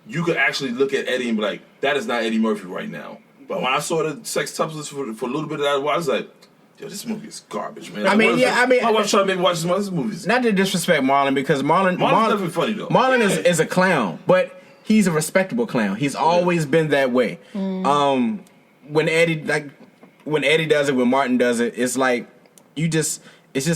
you could actually look at Eddie and be like, that is not Eddie Murphy right now. But when I saw the Sextuplets for a little bit of that, I was like, yo, this movie is garbage, man. I mean, my wife tried to make me watch this movie. Not to disrespect Marlon, because Marlon's definitely funny, though. Marlon is a clown, but he's a respectable clown. He's always been that way. When Eddie does it, when Martin does it, it's like it's just it's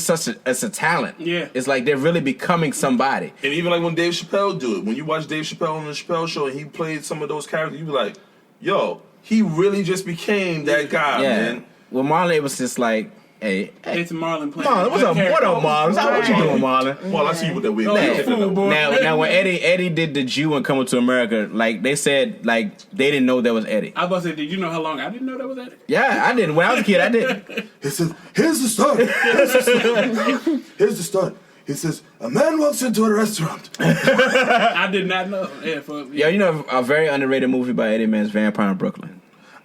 a talent. Yeah. It's like they're really becoming somebody. And even like when Dave Chappelle do it, when you watch Dave Chappelle on the Chappelle Show and he played some of those characters, you be like, yo, he really just became that guy, Yeah. man. Well, Marlon, it was just like, hey, It's Marlon playing. Marlon, what's up? What up, Marlon? What you doing, Marlon? Well, I see you with that weird Oh, you man. fool, boy. Now, when Eddie did the Jew and Coming to America, like they said, like they didn't know that was Eddie. I was about to say, did you know how long I didn't know that was Eddie? Yeah, I didn't. When I was a kid, I did. He says, here's the stunt. Here's the stunt. He says, a man walks into a restaurant. I did not know. Yeah, you know a very underrated movie by Eddie, man, is Vampire in Brooklyn.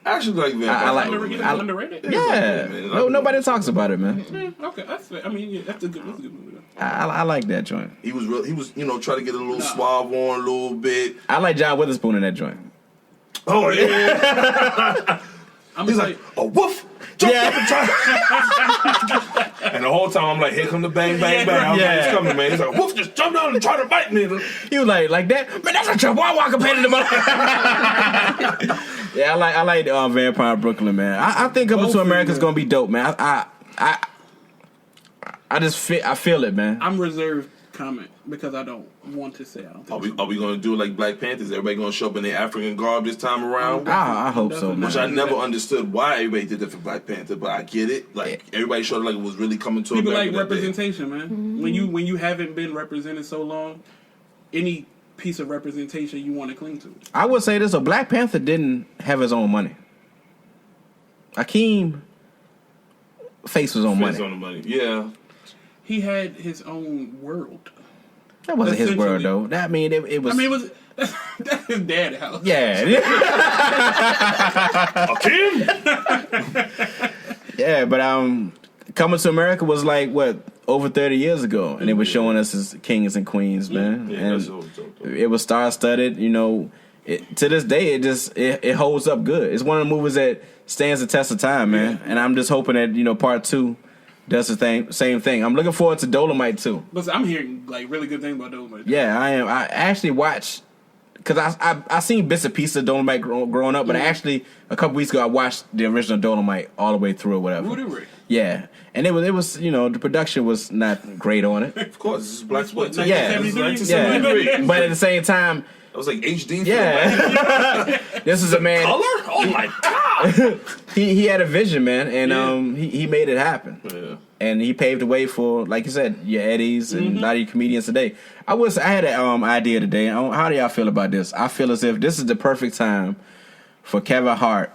I actually like Vampire. I like- Underrated. I- Underrated? Yeah, man. nobody talks about it, man. Yeah, okay, that's fair. I mean, yeah, that's a good movie. I like that joint. He was trying to get a little suave on a little bit. I like John Witherspoon in that joint. Oh yeah. I'm He's just like, a woof. Jump Yeah. up and try. And the whole time I'm like, here come the bang, bang, bang. I'm Yeah. like, it's coming, man. He's like, woof, just jump down and try to bite me. He was like that. Man, that's a Chihuahua compared to the mother. Yeah, I like Vampire in Brooklyn, man. I think Coming to America is gonna be dope, man. I feel it, man. I'm reserved comment because I don't want to say I don't think Are we gonna do it like Black Panthers? Everybody gonna show up in their African garb this time around? I hope so, man. Which I never understood why everybody did that for Black Panther, but I get it. Like everybody showed like it was really coming to people America like that day. representation, man. When you haven't been represented so long, any piece of representation you want to cling to. I would say this: a Black Panther didn't have his own money. Akeem face was on Face money. on the money. Yeah. He had his own world. That wasn't his world, Essentially. though. That it was. I mean, it was that's his dad's house. yeah, Akeem? yeah. But Coming to America was like what over 30 years ago, and it was showing us as kings and queens, man. Yeah, and that's dope. it was star-studded. You know, to this day, it holds up good. It's one of the movies that stands the test of time, man. And I'm just hoping that part 2 does the same thing. I'm looking forward to Dolomite too. But I'm hearing like really good things about Dolomite. Yeah, I am. I actually watched because I seen bits and pieces of Dolomite growing up, but actually a couple weeks ago I watched the original Dolomite all the way through or whatever. Rudy. Yeah, and it was the production was not great on it. Of course, this is black sport. Yeah, but at the same time. It was like HD. Yeah, this is a man. Color? Oh my god! he had a vision, man, and he made it happen. Yeah. And he paved the way for, like you said, your Eddies and a lot of your comedians today. I had an idea today. How do y'all feel about this? I feel as if this is the perfect time for Kevin Hart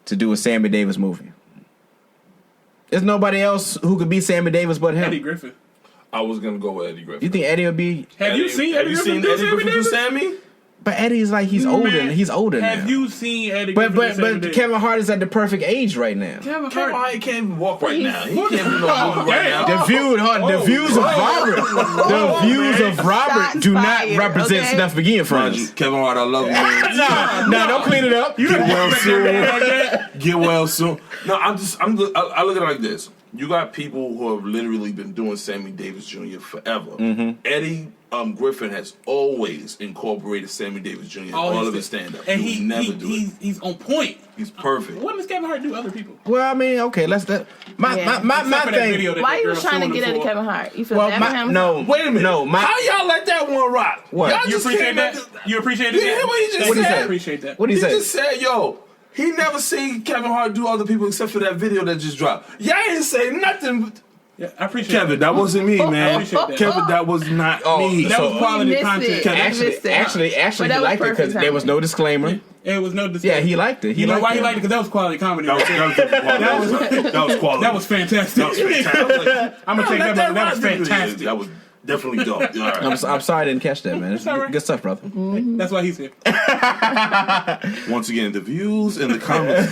to do a Sammy Davis movie. There's nobody else who could be Sammy Davis but him. Eddie Griffin. I was gonna go with Eddie Griffin. You think Eddie would be? Have you seen Eddie Griffin do Sammy? But Eddie's like he's older. He's older now. Have you seen Eddie Griffin? But Kevin Hart is at the perfect age right now. Kevin Hart can't even walk right now. He can't do no movie right now. The views of Robert do not represent Snuff Magee and Friends. Kevin Hart, I love you, man. No, don't clean it up. Get well soon. Get well soon. No, I look at it like this. You got people who have literally been doing Sammy Davis Jr. forever. Mm-hmm. Eddie Griffin has always incorporated Sammy Davis Jr. in all of his stand-up. And he's on point. He's perfect. What does Kevin Hart do to other people? Well, I mean, okay, my thing. Why you trying to get at Kevin Hart? You feel bad for him? No, wait a minute. No, how y'all let that one rock? What? Y'all You appreciate that? You appreciate You hear what he just said? I appreciate that. What did he say? He just said, yo. He never seen Kevin Hart do other people except for that video that just dropped. Y'all ain't say nothing. Yeah, I appreciate Kevin, that wasn't me, man. that. Kevin, that was not me. That was quality content. Actually, he liked it because there was no disclaimer. It was no disclaimer. Yeah, he liked it. You know why he liked it? Because that was quality comedy. That was quality. That was fantastic. That was fantastic. I'm gonna take that. That was fantastic. That was definitely dope. All right. I'm sorry I didn't catch that, man. It's good stuff, brother. Mm-hmm. That's why he's here. Once again, the views and the comments.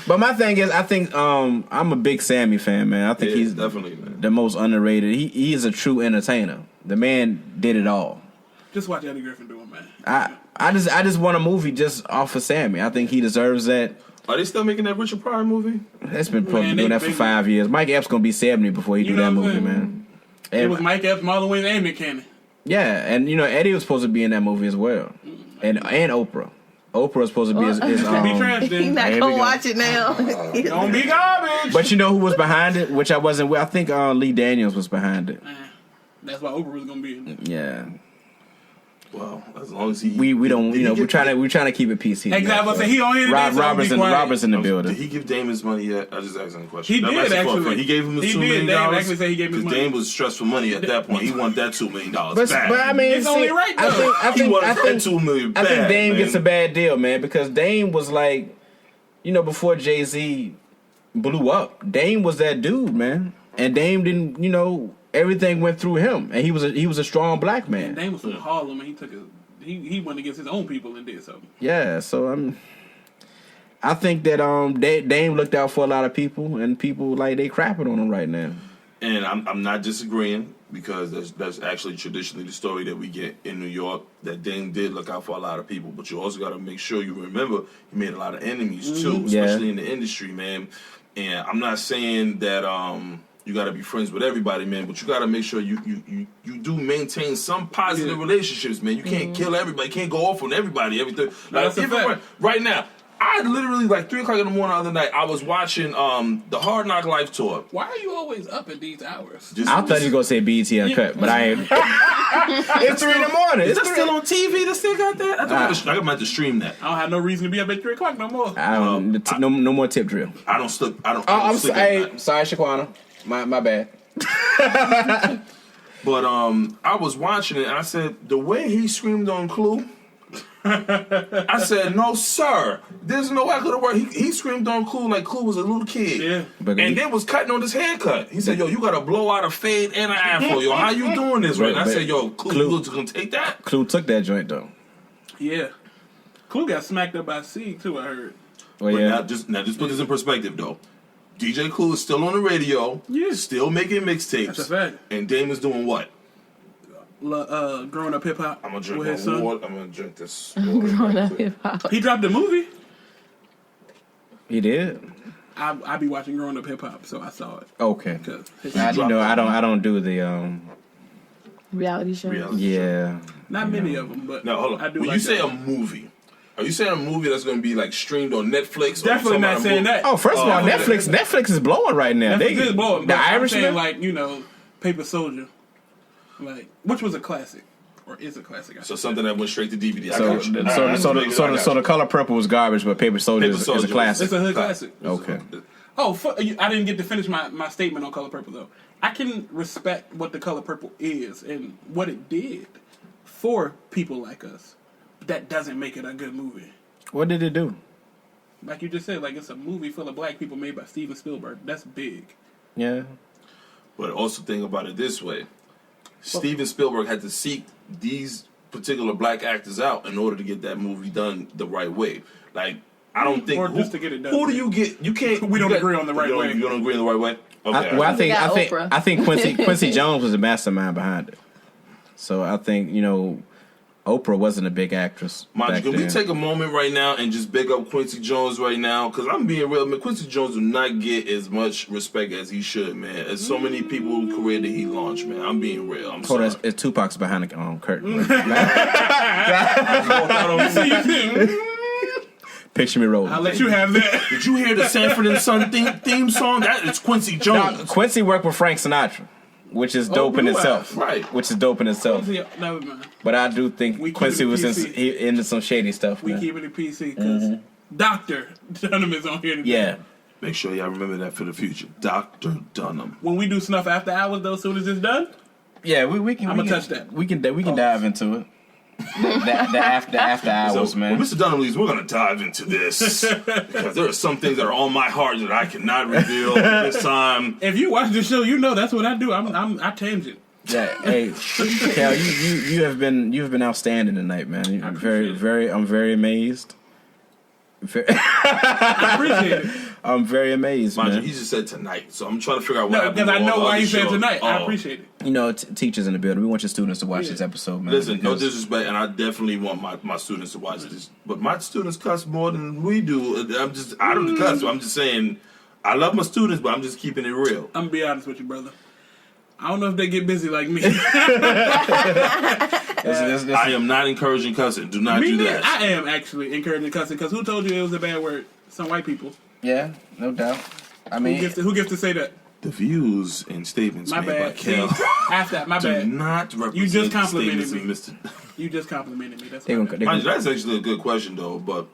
But my thing is, I think I'm a big Sammy fan, man. I think he's definitely, man, the most underrated. He is a true entertainer. The man did it all. Just watch Eddie Griffin do it, man. I just want a movie just off of Sammy. I think he deserves that. Are they still making that Richard Pryor movie? That's been probably doing that for 5 years. Mike Epps gonna be 70 before he do that movie, man. It was Mike Epps, Marlon Wayans, and McKinnon. Yeah, and Eddie was supposed to be in that movie as well, and Oprah. Oprah was supposed to be his He's not gonna watch it now. Don't be garbage. But you know who was behind it, which I wasn't. I think Lee Daniels was behind it. That's why Oprah was gonna be in it. Yeah. Well, as long as he we don't we're trying to keep it PC. Exactly. So he on here. Robert's in the building. Did he give Dame his money yet? I just asked him a question. He did actually. He gave him his $2 million. Dame actually said he gave him his money. Dame was stressed for money at that point. He wanted that $2 million back. But I mean, it's only right though. I think $2 million I think Dame man. gets a bad deal, man, because Dame was like, before Jay-Z blew up, Dame was that dude, man, and Dame didn't, everything went through him, and he was a strong black man. And Dame was from Harlem, and he went against his own people and did something. Yeah, so I think that Dame looked out for a lot of people, and people they crapping on him right now. And I'm not disagreeing, because that's actually traditionally the story that we get in New York, that Dame did look out for a lot of people. But you also got to make sure you remember he made a lot of enemies too, especially in the industry, man. And I'm not saying that you got to be friends with everybody, man, but you got to make sure you do maintain some positive relationships, man. You can't kill everybody. You can't go off on everybody. Everything. Right now, I literally 3 o'clock in the morning the other night, I was watching the Hard Knock Life tour. Why are you always up at these hours? I thought you were gonna say BET Uncut, but I ain't. It's 3 in the morning. Is that still on TV? That still got that? I might have to stream that. I don't have no reason to be up at 3 o'clock no more. No more tip drill. I don't sleep. I'm sorry, Shaquana. My bad. But I was watching it, and I said, the way he screamed on Clue, I said, no, sir. There's no way I could have worked. He screamed on Clue like Clue was a little kid. Yeah. And then was cutting on his haircut. He said, yo, you got to blow out a fade and an afro. Yo, how you doing this, right? And I said, yo, Clue you going to take that? Clue took that joint, though. Yeah. Clue got smacked up by Sieg, too, I heard. Well, yeah. Now just put this in perspective, though. DJ Clue is still on the radio, still making mixtapes. That's a fact. And Dame is doing what? Growing Up Hip Hop. I'm gonna drink my water. I'm gonna drink this. Growing Up Hip Hop. He dropped a movie. He did. I be watching Growing Up Hip Hop, so I saw it. Okay. I I don't do the Reality show. yeah. Not many of them, but Now, hold on. I do When like you say that. a movie, are you saying a movie that's going to be like streamed on Netflix? Definitely not saying that. Oh, first of all, Netflix is blowing right now. Netflix is blowing. The But I'm Irishman, saying, like, Paper Soldier, like, which was a classic, or is a classic. So something that went straight to DVD. so the Color Purple was garbage, but Paper Soldier is a classic. It's a hood classic. Okay. Oh, I didn't get to finish my statement on Color Purple, though. I can respect what the Color Purple is and what it did for people like us. But that doesn't make it a good movie. What did it do? Like you just said, like it's a movie full of black people made by Steven Spielberg. That's big. Yeah. But also think about it this way. Steven Spielberg had to seek these particular black actors out in order to get that movie done the right way. Like, I don't think... Or just to get it done. Who do you get... You can't... We don't agree on the right way. You don't agree on the right way? Okay. I think Quincy Jones was the mastermind behind it. So I think, Oprah wasn't a big actress. Mind you, can we take a moment right now and just big up Quincy Jones right now? Because I'm being real, man. Quincy Jones do not get as much respect as he should, man. There's so many people who career that he launched, man. I'm being real. I'm sorry. It's Tupac's behind the curtain. Picture me rolling. I'll let you have that. Did you hear the Sanford and Son theme song? That is Quincy Jones. Now, Quincy worked with Frank Sinatra, which is dope in itself. Right. Which is dope in itself. Never mind. But I do think Quincy was into some shady stuff. We keep it in PC because Dr. Dunham is on here today. Yeah. Make sure y'all remember that for the future. Dr. Dunham. When we do Snuff After Hours, though, as soon as it's done, yeah, we can. I'm gonna touch that. We can dive into it. the after hours, man. When Mr. Dunham leaves, we're gonna dive into this because there are some things that are on my heart that I cannot reveal this time. If you watch the show, you know that's what I do. I tangent. Yeah, hey, Cal, you have been outstanding tonight, man. I'm very amazed. I appreciate it. I'm very amazed, Mind man. you, he just said tonight, so I'm trying to figure out what No, happened. because I know on why the he said show. tonight. I appreciate it. Teachers in the building. We want your students to watch this episode, man. Listen, no disrespect, and I definitely want my students to watch this. But my students cuss more than we do. I don't cuss. So I'm just saying, I love my students, but I'm just keeping it real. I'm gonna be honest with you, brother. I don't know if they get busy like me. I am not encouraging cussing. Do not do that. I am actually encouraging cussing because who told you it was a bad word? Some white people. Yeah, no doubt. I mean, who gets to say that? The views and statements My made bad. by Kel After that, my do bad. not represent You just the complimented statements me. of Mr. You just complimented me. That's they my gonna, bad. they Mind gonna, you, that's actually a good question though, but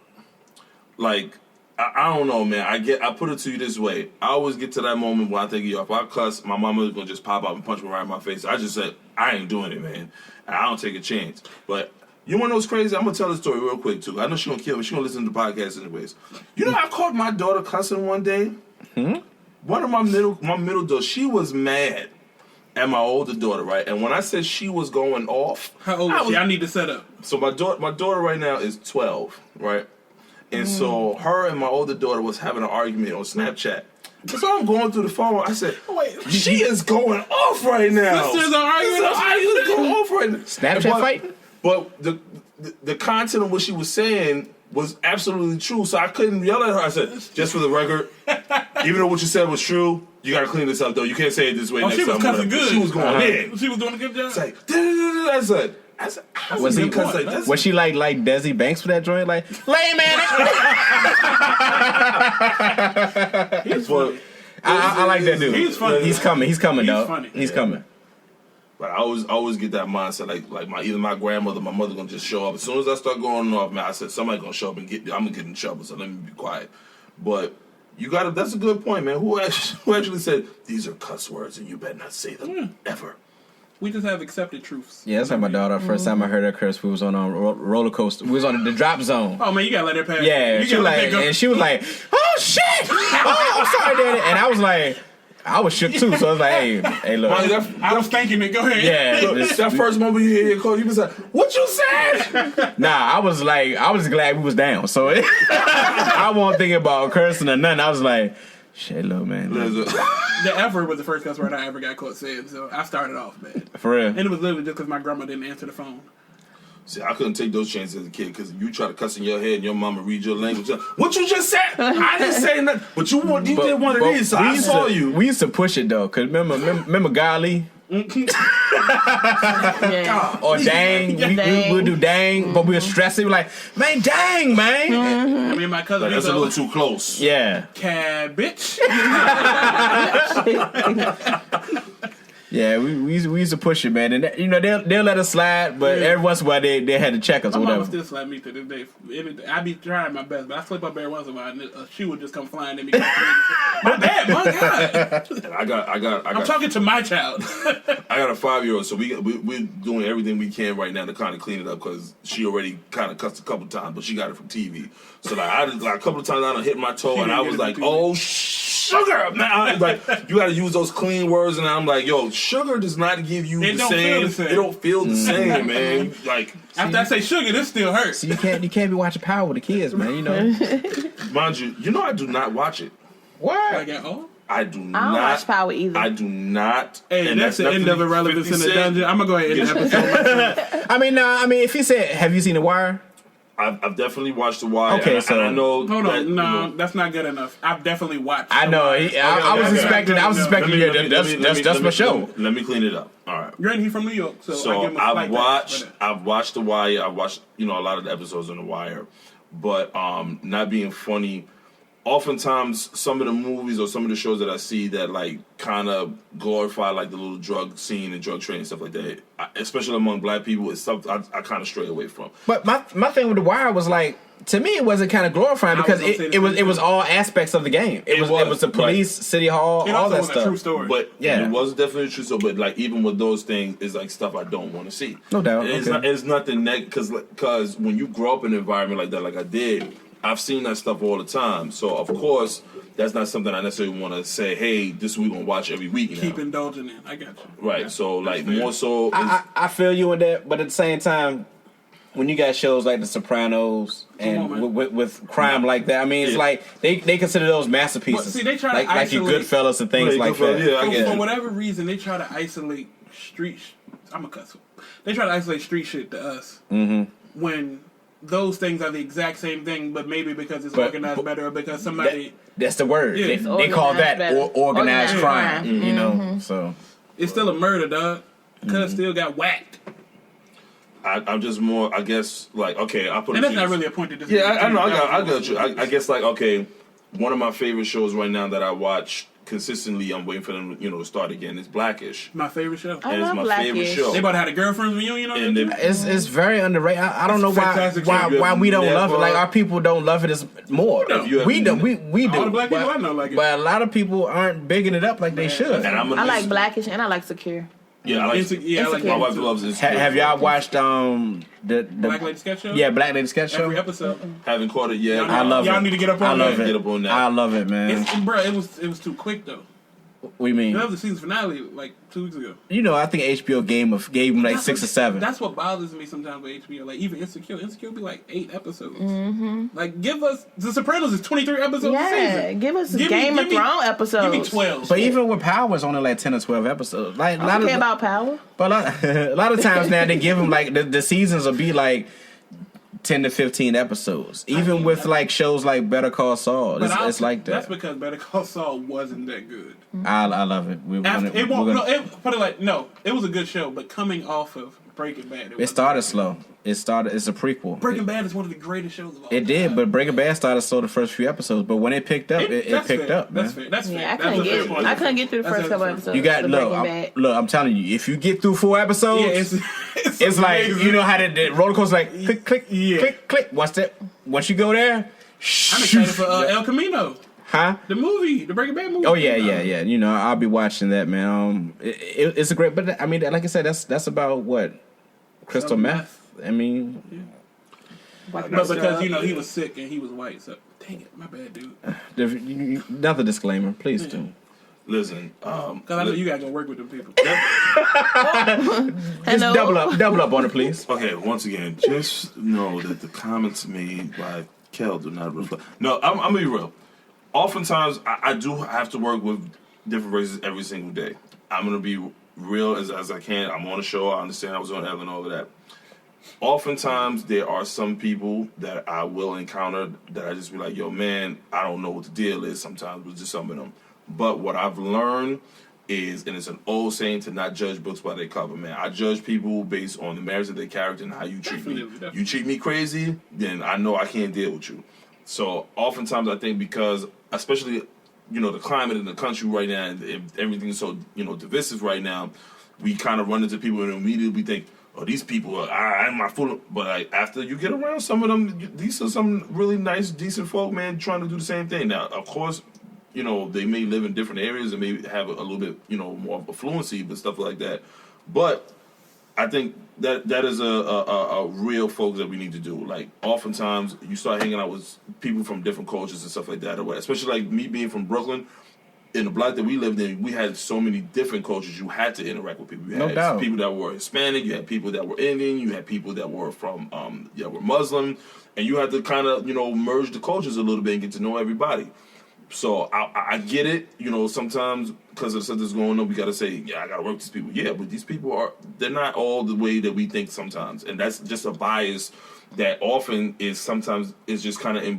like I don't know, man. I put it to you this way. I always get to that moment where I think, if I cuss, my mama's gonna just pop up and punch me right in my face. I just said, I ain't doing it, man. And I don't take a chance. But you wanna know what's crazy? I'm gonna tell the story real quick too. I know she's gonna kill me. She's gonna listen to the podcast anyways. You know, I caught my daughter cussing one day. One of my middle daughter, she was mad at my older daughter, right? And when I said she was going off, How old is she? I need to set up. so my daughter right now is 12, right? And so her and my older daughter was having an argument on Snapchat. So I'm going through the phone. I said, "Wait, she is going off right now. Sisters are arguing. Sisters are going off right now. Snapchat fighting? But the content of what she was saying was absolutely true. So I couldn't yell at her. I said, just for the record, even though what you said was true, you got to clean this up, though. You can't say it this way. Oh, next she was time, cussing whatever. good. She was going in. She was doing a good job. It's like, I said, Was he? that's Was she like Desi Banks for that joint? Like, lame man. He's funny. I like that dude. He's funny. He's coming. He's coming, He's dog. funny. He's coming. But I always get that mindset, like either my grandmother or my mother gonna just show up. As soon as I start going off, man, I said somebody gonna show up and I'm gonna get in trouble. So let me be quiet. But that's a good point, man. Who actually said these are cuss words and you better not say them ever? We just have accepted truths. Yeah, that's like my daughter. First time I heard her curse, we was on a roller coaster. We was on the drop zone. Oh man, you gotta let her pass. Yeah, you she was like, and she was like, "Oh shit! Oh, I'm sorry, Daddy." And I was like, I was shook too. So I was like, "Hey, look." I was thanking it. Go ahead. Yeah, That first moment you hear your call, you was like, "What you said?" Nah, I was glad we was down. So I wasn't thinking about cursing or nothing. I was like, shit, look, man. The F word was the first cuss word I ever got caught saying, so I started off bad. For real. And it was literally just because my grandma didn't answer the phone. See, I couldn't take those chances as a kid because you try to cuss in your head and your mama read your language. What you just said? I didn't say nothing. But you did one of these, so I saw you. We used to push it though, cause remember Golly? Yeah. Or dang, we would do dang, but we were stressing. We were like, man, dang, man. I mean, my cousin. That's a little too close. Yeah. Cabbage. Yeah, we used to push it, man, and they'll let us slide, but every once in a while they had to check us or My mama whatever. still slap me to this day. I be trying my best, but I slip up every once in a while, and a shoe would just come flying at me. My bad, my God. I got. I'm talking to my child. I got a 5-year-old, so we're doing everything we can right now to kind of clean it up because she already kind of cussed a couple times, but she got it from TV. So a couple of times I done hit my toe, and I was like, "Oh, sugar!" Man, like you got to use those clean words, and I'm like, "Yo, sugar does not give you the same. It don't feel the same, man." Like after I say sugar, this still hurts. So you can't be watching Power with the kids, man. Mind you, I do not watch it. What? Like at all? I do not. I don't watch Power either. I do not. Hey, and that's the end of Irrelevance in the Dungeon. I'm gonna go ahead and end the episode. I mean, if you said, have you seen The Wire? I've definitely watched The Wire. Okay, and so I know. Hold on, no, that's not good enough. I've definitely watched. I know. I was expecting. That's my show. Let me clean it up. All right. Granted, he's from New York, so I give him a I've slight watched The Wire. I've watched a lot of the episodes on The Wire, but not being funny. Oftentimes, some of the movies or some of the shows that I see that like kind of glorify like the little drug scene and drug trade and stuff like that, especially among black people, is something I kind of stray away from. But my thing with The Wire was like, to me, it wasn't kind of glorifying because it was all aspects of the game. It was the police, City Hall, all that stuff. A true story. But it was definitely a true story. But like even with those things, it's like stuff I don't want to see. No doubt. It's nothing because when you grow up in an environment like that, like I did. I've seen that stuff all the time, so of course that's not something I necessarily want to say. Hey, this we're gonna watch every week. Keep indulging in. I got you. Right. Yeah, so like more so. I feel you in that, but at the same time, when you got shows like The Sopranos and with crime like that, I mean, it's like they consider those masterpieces. But see, they try to like your Goodfellas and things like that. Yeah, I get for whatever reason, they try to isolate street. I'm a cuss. They try to isolate street shit to us when those things are the exact same thing, but maybe because it's organized better or because somebody... That's the word. Yeah. They call that organized crime, you know? So it's still a murder, dog. Cuz still got whacked. I'm just more, I guess, like, okay, I put and that's not really a point to disagree. Yeah, I know, I got you. I guess, like, okay, one of my favorite shows right now that I watch consistently, I'm waiting for them, to start again, is Blackish. My favorite show. I and love it's my Blackish. favorite show. They about to have a girlfriend's reunion on And it. it's very underrated. I don't know why we don't love it. Like our people don't love it as more. We do. All the black people I know like it. But a lot of people aren't bigging it up like they should. And I like Blackish and I like Secure. Yeah, I like Insecure. my wife loves it. Have y'all watched the Black Lady Sketch Show? Yeah, Black Lady Sketch Show. Every episode. Haven't caught it yet. I love it. Y'all need to get up on that. Get up on that. I love it, man. Bro, it was too quick though. What do you mean? That was the season finale like 2 weeks ago. I think HBO gave him like 6 or 7. That's what bothers me sometimes with HBO. Like even Insecure be like 8 episodes. Mm-hmm. Like give us The Sopranos is 23 episodes a season. Give us Game of Thrones episodes. Give me 12. But even with Power, it's only like 10 or 12 episodes. Like I don't care about Power. But a lot of times now they give them like the seasons will be like 10 to 15 episodes. Even with like shows like Better Call Saul, it's like that. That's because Better Call Saul wasn't that good. I love it. It was a good show, but coming off of Breaking Bad, it started slow. It's a prequel. Breaking Bad is one of the greatest shows of all time. It did, but Breaking Bad started slow the first few episodes. But when it picked up, it picked up. Man. That's fair. I couldn't get through the first couple episodes. You got look. I'm telling you, if you get through 4 episodes, it's like you know how the roller coaster like click, click, click, click. Once you go there, I'm excited for El Camino. Huh? The movie, the Breaking Bad movie. Oh yeah. I'll be watching that, man. It's a great, but I mean, like I said, that's about what crystal meth. I mean, but because he was sick and he was white, so dang it, my bad, dude. Another disclaimer, please do. Listen, because I know you gotta go work with them people. Just double up on it, please. Okay, once again, just know that the comments made by Kel do not reflect. No, I'm gonna be real. Oftentimes, I do have to work with different races every single day. I'm gonna be real as I can. I'm on a show. I understand I was on Ellen and all of that. oftentimes there are some people that I will encounter that I just be like, yo, man, I don't know what the deal is sometimes with just some of them. But what I've learned is, and it's an old saying, to not judge books by their cover, man. I judge people based on the merits of their character and how you treat me. Definitely. You treat me crazy, then I know I can't deal with you. So oftentimes I think because, especially, the climate in the country right now, and everything's so, divisive right now, we kind of run into people and immediately think, oh, these people, I'm not full of, but like, after you get around some of them, these are some really nice, decent folk, man, trying to do the same thing. Now, of course, they may live in different areas and maybe have a little bit, more affluency, but stuff like that. But I think that is a real focus that we need to do. Like, oftentimes, you start hanging out with people from different cultures and stuff like that, or especially like me being from Brooklyn. In the block that we lived in, we had so many different cultures. You had to interact with people. You had No doubt. people that were Hispanic. You had people that were Indian. You had people that were from, were Muslim. And you had to kind of, merge the cultures a little bit and get to know everybody. So I get it. Sometimes because of the stuff that's going on, we got to say, yeah, I got to work with these people. Yeah, but these people they're not all the way that we think sometimes. And that's just a bias that often is just kind of,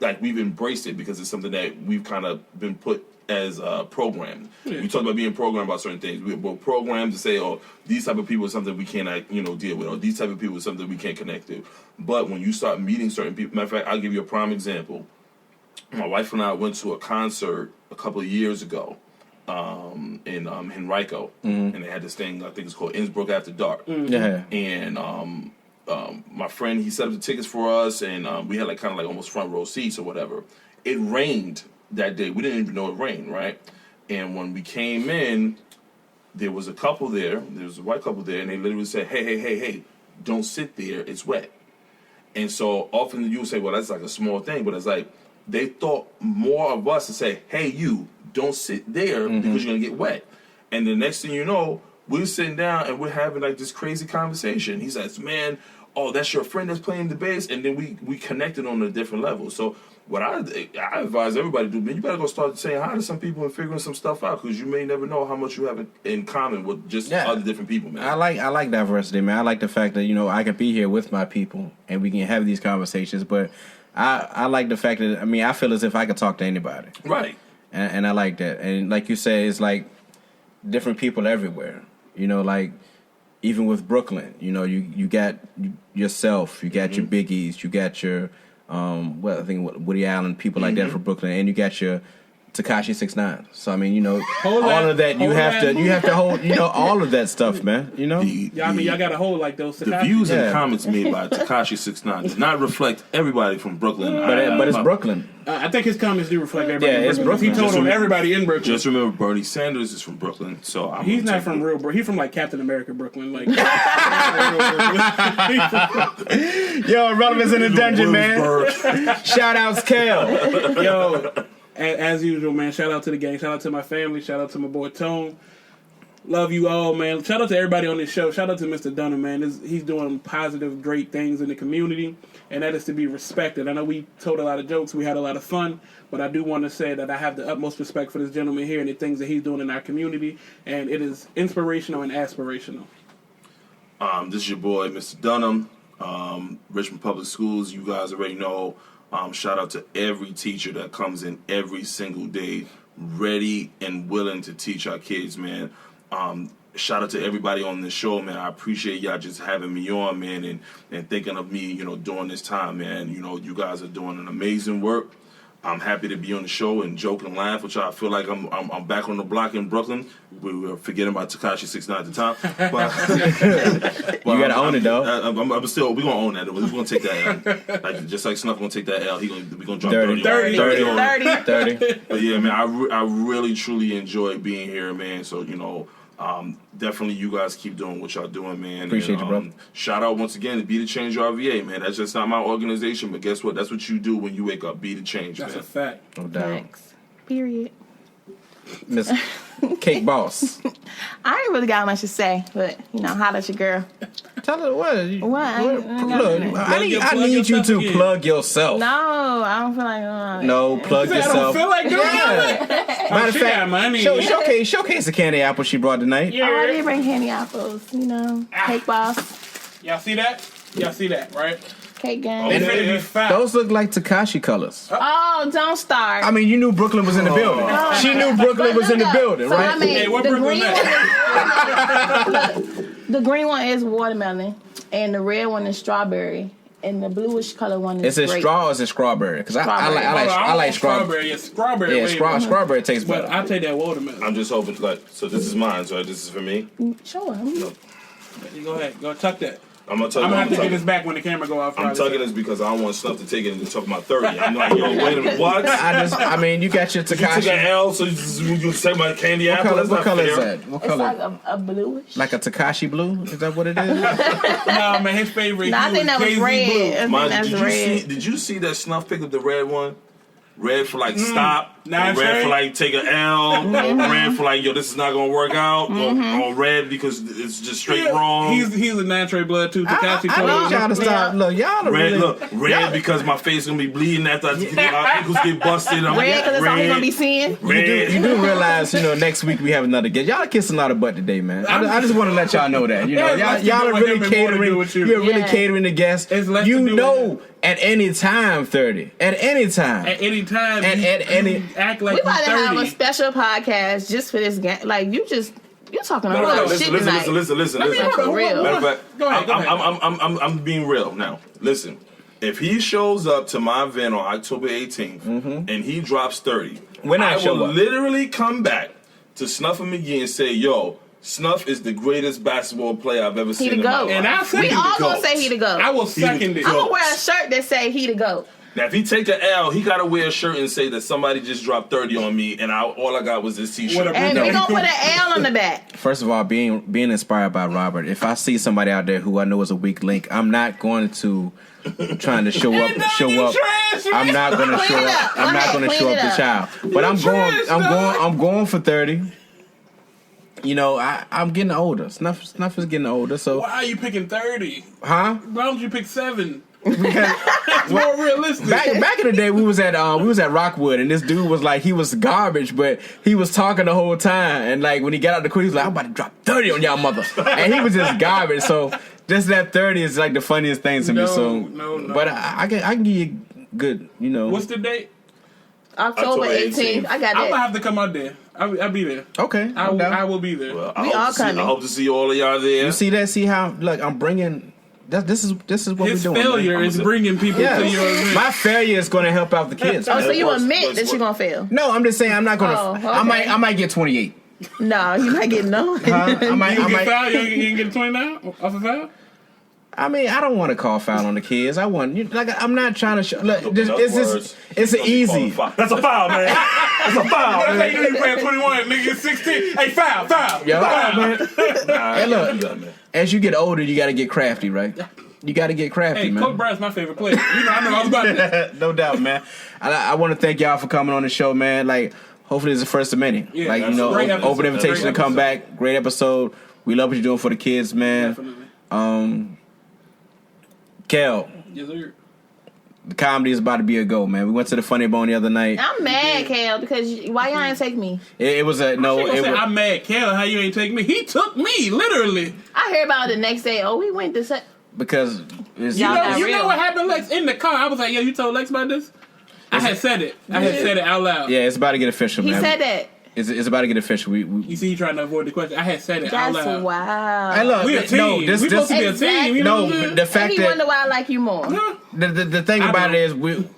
like we've embraced it because it's something that we've kind of been put as programmed. Yeah. We talk about being programmed about certain things. We're programmed to say, oh, these type of people are something we cannot, deal with, or these type of people are something we can't connect to. But when you start meeting certain people, matter of fact, I'll give you a prime example. My wife and I went to a concert a couple of years ago in Henrico, and they had this thing, I think it's called Innsbruck After Dark. Yeah. And my friend, he set up the tickets for us, and we had like kind of like almost front row seats or whatever. It rained that day. We didn't even know it rained, right? And when we came in, there was a couple there. There was a white couple there, and they literally said, hey, don't sit there. It's wet. And so often you would say, well, that's like a small thing, but it's like they thought more of us to say, hey, you, don't sit there because you're going to get wet. And the next thing you know, we're sitting down and we're having like this crazy conversation. He says, man, oh, that's your friend that's playing the bass. And then we connected on a different level. So what I advise everybody to do, man, you better go start saying hi to some people and figuring some stuff out, because you may never know how much you have in common with just other different people, man. I like diversity, man. I like the fact that, I can be here with my people and we can have these conversations. But I like the fact that, I feel as if I could talk to anybody. Right. And I like that. And like you say, it's like different people everywhere. Like even with Brooklyn, you got yourself, you got your Biggies, you got your I think Woody Allen, people like that from Brooklyn, and you got your Tekashi 6ix9ine. So all of that you have to hold, all of that stuff, man. Y'all got to hold like those. The views and comments made by Tekashi 6ix9ine does not reflect everybody from Brooklyn. But it's Brooklyn. I think his comments do reflect everybody. Yeah, it's Brooklyn. He told on everybody in Brooklyn. Just remember, Bernie Sanders is from Brooklyn, so he's not from real Brooklyn. He's from like Captain America Brooklyn. Like, yo, Irrelevance in the Dungeon, man. Shout outs, Kel. Yo, as usual, man. Shout out to the gang. Shout out to my family. Shout out to my boy Tone. Love you all, man. Shout out to everybody on this show. Shout out to Mr. Dunham, man. He's doing positive, great things in the community, and that is to be respected. I know we told a lot of jokes. We had a lot of fun, but I do want to say that I have the utmost respect for this gentleman here and the things that he's doing in our community, and it is inspirational and aspirational. This is your boy, Mr. Dunham, Richmond Public Schools. You guys already know. Shout out to every teacher that comes in every single day, ready and willing to teach our kids, man. Shout out to everybody on this show, man. I appreciate y'all just having me on, man, and thinking of me, during this time, man. You guys are doing an amazing work. I'm happy to be on the show and joke and laugh with y'all. I feel like I'm back on the block in Brooklyn. We were forgetting about Tekashi 6ix9ine at the time, but you gotta own it, though. I'm still, we're gonna own that. We're gonna take that L. Just like Snuff gonna take that L. We're gonna drop 30. 30. But yeah, man, I really truly enjoy being here, man. So definitely you guys keep doing what y'all doing, man. Appreciate you, bro. Shout out once again to Be the Change RVA, man. That's just not my organization, but guess what? That's what you do when you wake up. Be the change, That's man. a fact. No doubt. Thanks. Period. Miss Cake Boss. I ain't really got much to say, but holla at your girl. Tell her what. What? I need you to plug yourself. No, I don't feel like. No, plug yourself. I don't feel like doing it. Matter of fact, showcase the candy apple she brought tonight. Oh, I did bring candy apples. Cake Boss. Y'all see that? Y'all see that, right? Cake game. It's gonna be foul. Those look like Tekashi colors. Oh, don't start. I mean, you knew Brooklyn was in the building. She knew Brooklyn was in the building, So, right? I mean, Hey, what the Brooklyn green at? one look, the green one is watermelon, and the red one is strawberry, and the bluish color one is Is it grape. straw or is it strawberry? Because I Strawberry. like strawberry. Yeah, strawberry. Yeah, flavor. strawberry tastes But better. I take that watermelon. I'm just hoping, like, so this is mine, so this is for me. Sure. No. You go ahead. Go tuck that. I'm gonna tell I'm you. gonna have to get this back when the camera go off. I'm tugging this because I don't want Snuff to take it and talk about 30. I'm like, yo, wait a minute, what? I mean, you got your You took an Tekashi. L, so you take my candy apple? That's What not color is fair. that? What It's color? like a bluish. Like a Tekashi blue? Is that what it is? No, man, his favorite. No, I hue think is that was Jay-Z red. Blue. I think Mind that's you, red. did you see that Snuff picked up the red one? Red for like stop, Nah, or red Trey. for like take an L, or red for like yo this is not gonna work out, or red because it's just straight wrong. He's a Nantre blood too. Tekashi I told need him. y'all to stop. Look, y'all are Red, really... look, red because my face gonna be bleeding after our ankles get busted. I'm Red because that's all he's gonna be seeing. Red. You do realize, next week we have another guest. Y'all kissing a lot of butt today, man. I just want to let y'all know that. Y'all are really catering. You're really catering the guests. It's less to do with at any time, 30. At any time. At any time, At any... act like We about to you're have a 30. special podcast just for this game. Like you're talking a No, lot no, of shit listen, tonight. listen. Like, for real. Matter of fact, Go ahead. I'm being real now. Listen, if he shows up to my event on October 18th and he drops 30, When I show will up. literally come back to Snuff and McGee and say, yo, Snuff is the greatest basketball player I've ever seen the in my GOAT. life. And I We second all it. gonna say he the GOAT. I will second it. I'm gonna wear a shirt that say he the GOAT. Now, if he take an L, he gotta wear a shirt and say that somebody just dropped 30 on me, and all I got was this T-shirt. What a- And No. we gonna put an L on the back. First of all, being inspired by Robert, if I see somebody out there who I know is a weak link, I'm not going to trying to show up. I'm not going to show Clean it up. up. I'm not going to Clean show it up the up. child. But I'm going for 30. I'm getting older. Snuff is getting older. So, Why are you picking 30? huh? Why don't you pick 7? Because It's more realistic. back in the day, we was at Rockwood, and this dude was like, he was garbage, but he was talking the whole time. And like when he got out the court, he was like, I'm about to drop 30 on y'all mother, and he was just garbage. So just that 30 is like the funniest thing to me. So, No. but I can give you good, What's the date? October October 18th. I got I'm gonna that. have to come out there. I'll be there. Okay. I I'm down. will be there. Well, We all I coming. hope to see all of y'all there. You see that? See how? Look, I'm bringing. This is what His we're doing. failure man. is bringing people Yeah. to your event. My failure is going to help out the kids. Oh, man. so you Works, admit works, that you're gonna fail? No, I'm just saying I'm not going to. Oh, okay. I might get 28. No, you might get no. I might. You get foul? You ain't get 29 off a foul? I mean, I don't want to call foul on the kids. I'm not trying to show. Look, it's an easy. That's a foul, man. That's a foul, That's how man. you know you playing 21, nigga get 16. Hey, foul. Yeah, Foul. man. Hey, look, man. as you get older, you got to get crafty, right? You got to get crafty, Hey, man. Coach Bryant's my favorite player. I know all about that. No doubt, man. I want to thank y'all for coming on the show, man. Like, hopefully it's the first of many. Yeah, like, that's a great episode. open invitation Great to come episode. back. Great episode. We love what you're doing for the kids, man. Definitely. Kel, Yes, sir. the comedy is about to be a go, man. We went to the Funny Bone the other night. I'm mad, Cal, because why y'all ain't take me? It was a no. She gonna It say, was, I'm mad, Kel. How you ain't take me? He took me, literally. I heard about it the next day. Oh, we went to because it's, Y'all got You real. know what happened, Lex? In the car, I was like, yo, you told Lex about this? I had said it. I had said it out loud. yeah, it's about to get official, He man. said that. It's about to get official. You see, you trying to avoid the question. I had said it out That's loud. wow. Hey, look, We a team. no, this we supposed to be a Exactly. team. You know no, what I'm saying? the And fact he that wonder why I like you more. the thing I about know. it is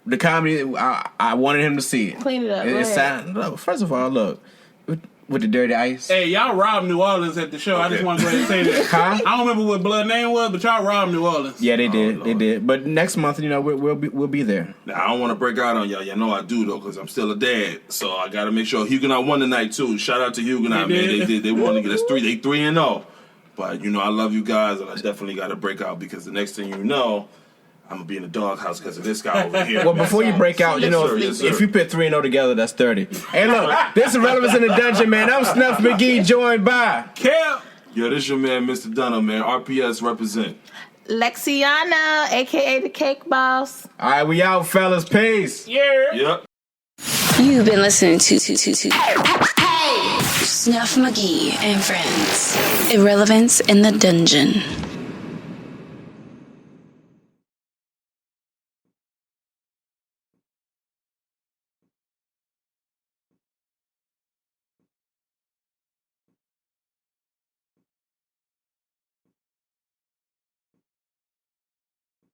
the comedy. I wanted him to see it. Clean it up. It Go ahead. sound, look, first of all, look with the dirty ice. Hey, y'all robbed New Orleans at the show. I just Okay. want to go ahead and say that. Huh? I don't remember what blood name was, but y'all robbed New Orleans. Yeah, they did. Lord. They did. But next month, we'll be there. Now, I don't want to break out on y'all. Y'all know I do, though, because I'm still a dad. So I got to make sure. Huguenot won tonight, too. Shout out to Huguenot, They man. did. They did. They won to get us 3. They 3-0. But, I love you guys, and I definitely got to break out because the next thing you know, I'm going to be in the doghouse because of this guy over here. Well, before you break out, Yes, sir. Yes, sir. if you put 3-0 together, that's 30. Hey, look, this is Irrelevance in the Dungeon, man. I'm Snuff McGee, joined by Kel. Yo, this your man, Mr. Dunham, man. RPS represent. Lexiana, a.k.a. the Cake Boss. All right, we out, fellas. Peace. Yeah. Yep. You've been listening to Snuff Magee and Friends. Irrelevance in the Dungeon.